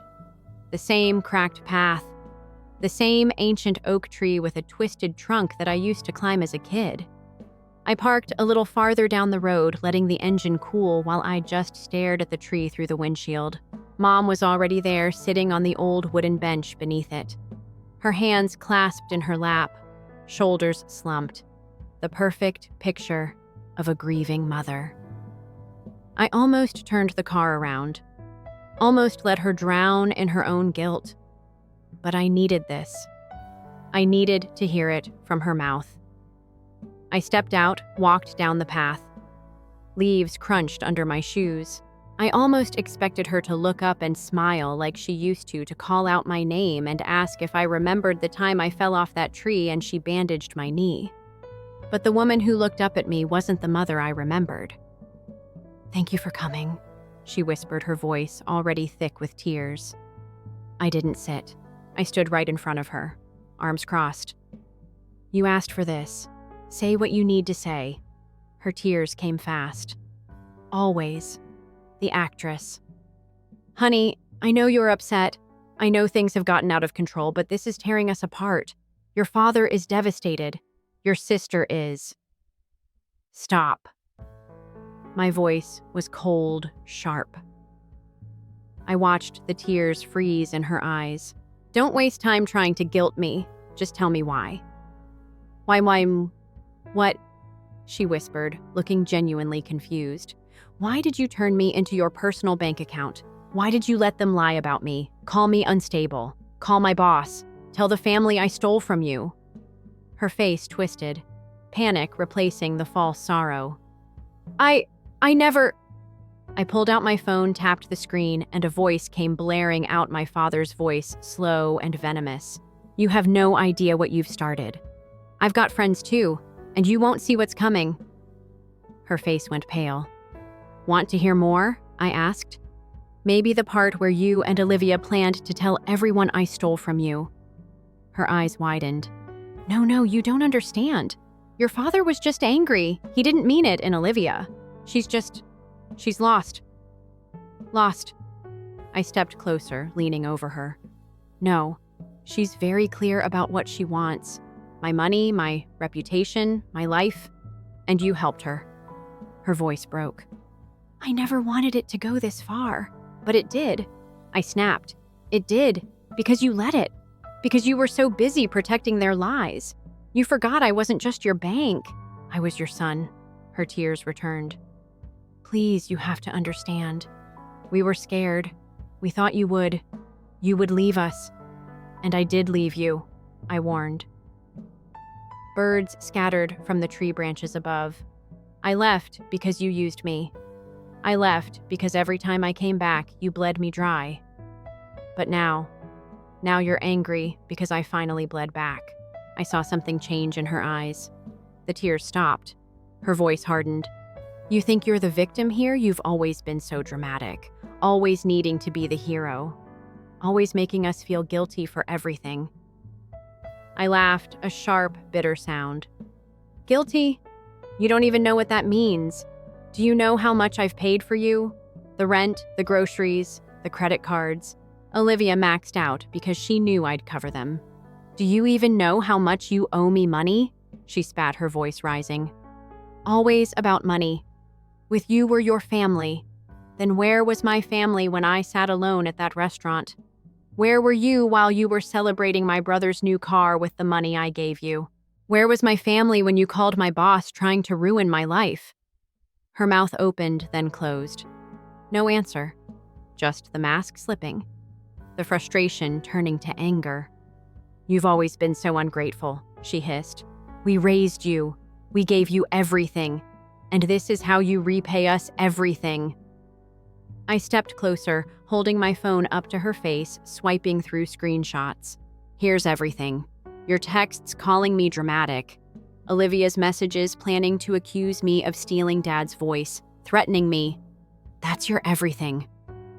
Speaker 1: The same cracked path, the same ancient oak tree with a twisted trunk that I used to climb as a kid. I parked a little farther down the road, letting the engine cool while I just stared at the tree through the windshield. Mom was already there, sitting on the old wooden bench beneath it. Her hands clasped in her lap, shoulders slumped. The perfect picture of a grieving mother. I almost turned the car around, almost let her drown in her own guilt. But I needed this. I needed to hear it from her mouth. I stepped out, walked down the path. Leaves crunched under my shoes. I almost expected her to look up and smile like she used to call out my name and ask if I remembered the time I fell off that tree and she bandaged my knee. But the woman who looked up at me wasn't the mother I remembered. "Thank you for coming," she whispered, her voice already thick with tears. I didn't sit. I stood right in front of her, arms crossed. "You asked for this. Say what you need to say." Her tears came fast. Always. The actress. "Honey, I know you're upset. I know things have gotten out of control, but this is tearing us apart. Your father is devastated. Your sister is." "Stop." My voice was cold, sharp. I watched the tears freeze in her eyes. "Don't waste time trying to guilt me. Just tell me why." What?" she whispered, looking genuinely confused. "Why did you turn me into your personal bank account? Why did you let them lie about me? Call me unstable. Call my boss. Tell the family I stole from you." Her face twisted, panic replacing the false sorrow. I never..." I pulled out my phone, tapped the screen, and a voice came blaring out, my father's voice, slow and venomous. "You have no idea what you've started. I've got friends too, and you won't see what's coming." Her face went pale. "Want to hear more?" I asked. "Maybe the part where you and Olivia planned to tell everyone I stole from you." Her eyes widened. No, you don't understand. Your father was just angry. He didn't mean it in Olivia. She's lost. Lost." I stepped closer, leaning over her. "No, she's very clear about what she wants. My money, my reputation, my life. And you helped her." Her voice broke. "I never wanted it to go this far, but it did." I snapped. "It did, because you let it. Because you were so busy protecting their lies. You forgot I wasn't just your bank. I was your son." Her tears returned. "Please, you have to understand. We were scared. We thought you would. You would leave us. And I did leave you, I warned. Birds scattered from the tree branches above. I left because you used me. I left because every time I came back, you bled me dry. But now you're angry because I finally bled back. I saw something change in her eyes. The tears stopped. Her voice hardened. You think you're the victim here? You've always been so dramatic, always needing to be the hero, always making us feel guilty for everything. I laughed, a sharp, bitter sound. Guilty? You don't even know what that means. Do you know how much I've paid for you? The rent, the groceries, the credit cards. Olivia maxed out because she knew I'd cover them. Do you even know how much you owe me money? She spat, her voice rising. Always about money. With you were your family. Then where was my family when I sat alone at that restaurant? Where were you while you were celebrating my brother's new car with the money I gave you? Where was my family when you called my boss trying to ruin my life? Her mouth opened, then closed. No answer. Just the mask slipping. The frustration turning to anger. You've always been so ungrateful, she hissed. We raised you. We gave you everything. And this is how you repay us everything. I stepped closer, holding my phone up to her face, swiping through screenshots. Here's everything. Your texts calling me dramatic. Olivia's messages planning to accuse me of stealing Dad's voice, threatening me. That's your everything.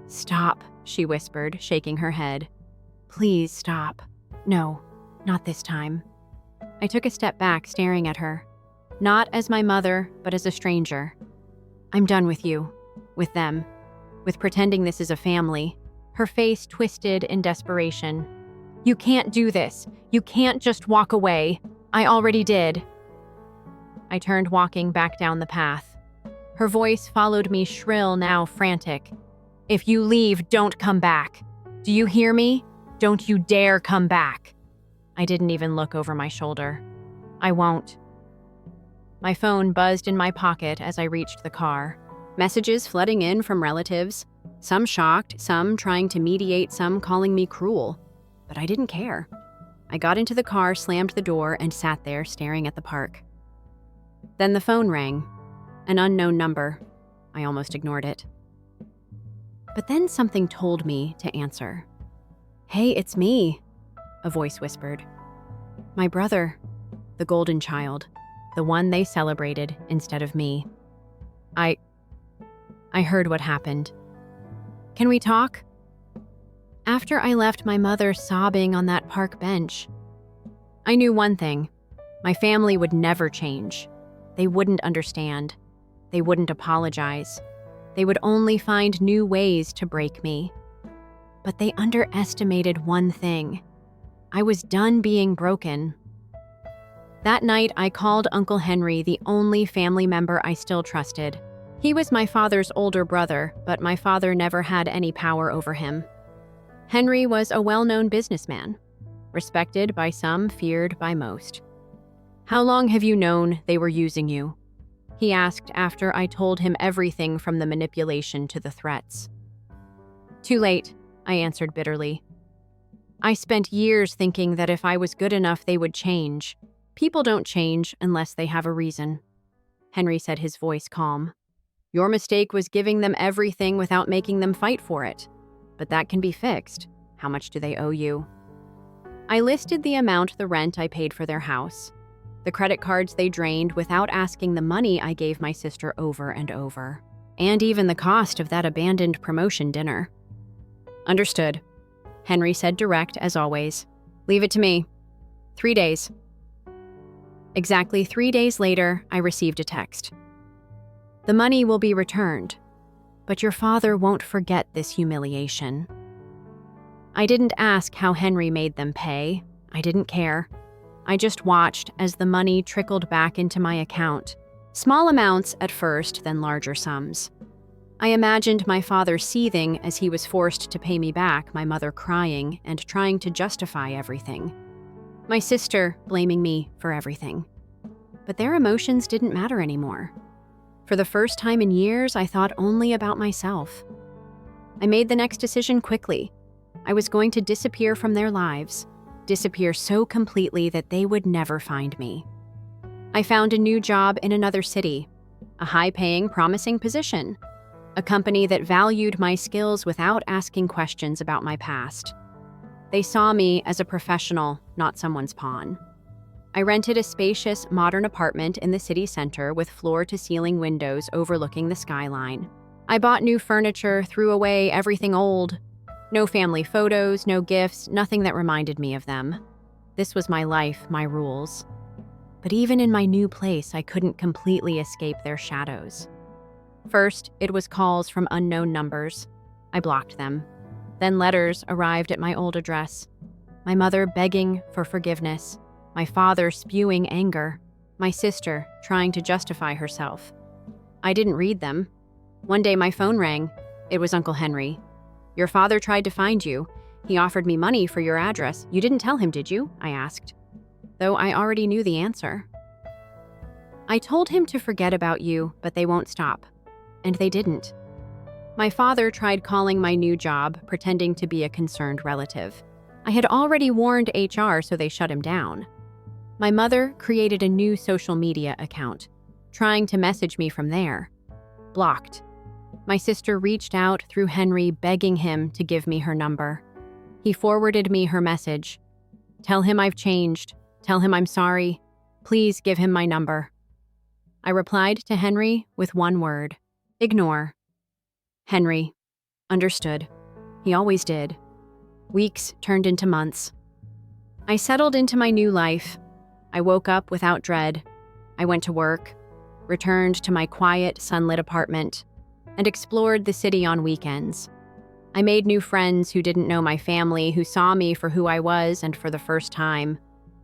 Speaker 1: Stop, she whispered, shaking her head. Please stop. No, not this time. I took a step back, staring at her. Not as my mother, but as a stranger. I'm done with you. With them. With pretending this is a family. Her face twisted in desperation. You can't do this. You can't just walk away. I already did. I turned, walking back down the path. Her voice followed me, shrill, now frantic. If you leave, don't come back. Do you hear me? Don't you dare come back. I didn't even look over my shoulder. I won't. My phone buzzed in my pocket as I reached the car. Messages flooding in from relatives. Some shocked, some trying to mediate, some calling me cruel. But I didn't care. I got into the car, slammed the door, and sat there staring at the park. Then the phone rang. An unknown number. I almost ignored it. But then something told me to answer. Hey, it's me, a voice whispered. My brother, the golden child, the one they celebrated instead of me. I heard what happened. Can we talk? After I left my mother sobbing on that park bench, I knew one thing. My family would never change. They wouldn't understand. They wouldn't apologize. They would only find new ways to break me. But they underestimated one thing. I was done being broken. That night, I called Uncle Henry, the only family member I still trusted. He was my father's older brother, but my father never had any power over him. Henry was a well-known businessman, respected by some, feared by most. How long have you known they were using you? He asked after I told him everything from the manipulation to the threats. Too late, I answered bitterly. I spent years thinking that if I was good enough, they would change. People don't change unless they have a reason. Henry said, his voice calm. Your mistake was giving them everything without making them fight for it. But that can be fixed. How much do they owe you? I listed the amount, the rent I paid for their house, the credit cards they drained without asking, the money I gave my sister over and over, and even the cost of that abandoned promotion dinner. Understood, Henry said, direct as always. Leave it to me. 3 days. Exactly 3 days later, I received a text. The money will be returned, but your father won't forget this humiliation. I didn't ask how Henry made them pay. I didn't care. I just watched as the money trickled back into my account. Small amounts at first, then larger sums. I imagined my father seething as he was forced to pay me back, my mother crying and trying to justify everything. My sister blaming me for everything. But their emotions didn't matter anymore. For the first time in years, I thought only about myself. I made the next decision quickly. I was going to disappear from their lives, disappear so completely that they would never find me. I found a new job in another city, a high-paying, promising position, a company that valued my skills without asking questions about my past. They saw me as a professional, not someone's pawn. I rented a spacious, modern apartment in the city center with floor-to-ceiling windows overlooking the skyline. I bought new furniture, threw away everything old. No family photos, no gifts, nothing that reminded me of them. This was my life, my rules. But even in my new place, I couldn't completely escape their shadows. First, it was calls from unknown numbers. I blocked them. Then letters arrived at my old address. My mother begging for forgiveness. My father spewing anger. My sister trying to justify herself. I didn't read them. One day my phone rang. It was Uncle Henry. "Your father tried to find you. He offered me money for your address. You didn't tell him, did you?" I asked, though I already knew the answer. "I told him to forget about you, but they won't stop." And they didn't. My father tried calling my new job, pretending to be a concerned relative. I had already warned HR, so they shut him down. My mother created a new social media account, trying to message me from there. Blocked. My sister reached out through Henry, begging him to give me her number. He forwarded me her message. "Tell him I've changed. Tell him I'm sorry. Please give him my number." I replied to Henry with one word: ignore. Henry understood. He always did. Weeks turned into months. I settled into my new life. I woke up without dread. I went to work, returned to my quiet, sunlit apartment, and explored the city on weekends. I made new friends who didn't know my family, who saw me for who I was and for the first time.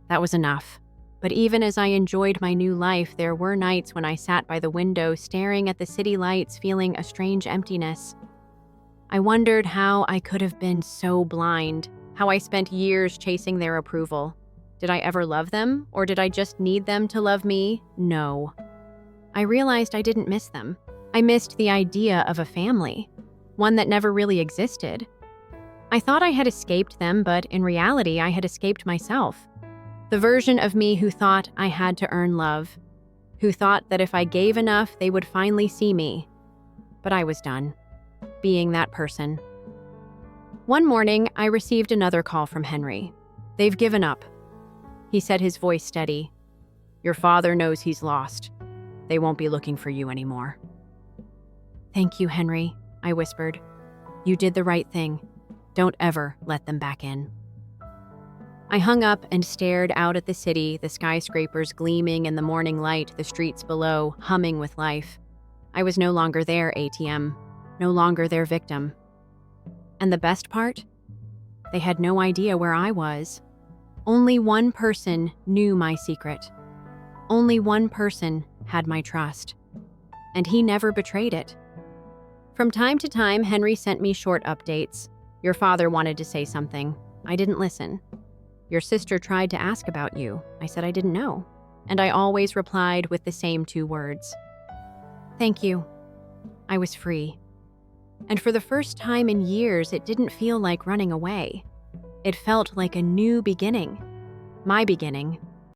Speaker 1: That was enough. But even as I enjoyed my new life, there were nights when I sat by the window staring at the city lights, feeling a strange emptiness. I wondered how I could have been so blind, how I spent years chasing their approval. Did I ever love them, or did I just need them to love me? No. I realized I didn't miss them. I missed the idea of a family, one that never really existed. I thought I had escaped them, but in reality, I had escaped myself. The version of me who thought I had to earn love, who thought that if I gave enough, they would finally see me. But I was done being that person. One morning, I received another call from Henry. "They've given up." He said, his voice steady. "Your father knows he's lost. They won't be looking for you anymore." "Thank you, Henry," I whispered. "You did the right thing. Don't ever let them back in." I hung up and stared out at the city, the skyscrapers gleaming in the morning light, the streets below humming with life. I was no longer their ATM, no longer their victim. And the best part? They had no idea where I was. Only one person knew my secret. Only one person had my trust. And he never betrayed it. From time to time, Henry sent me short updates. "Your father wanted to say something. I didn't listen. Your sister tried to ask about you. I said I didn't know." And I always replied with the same two words: "Thank you." I was free. And for the first time in years, it didn't feel like running away. It felt like a new beginning. My beginning.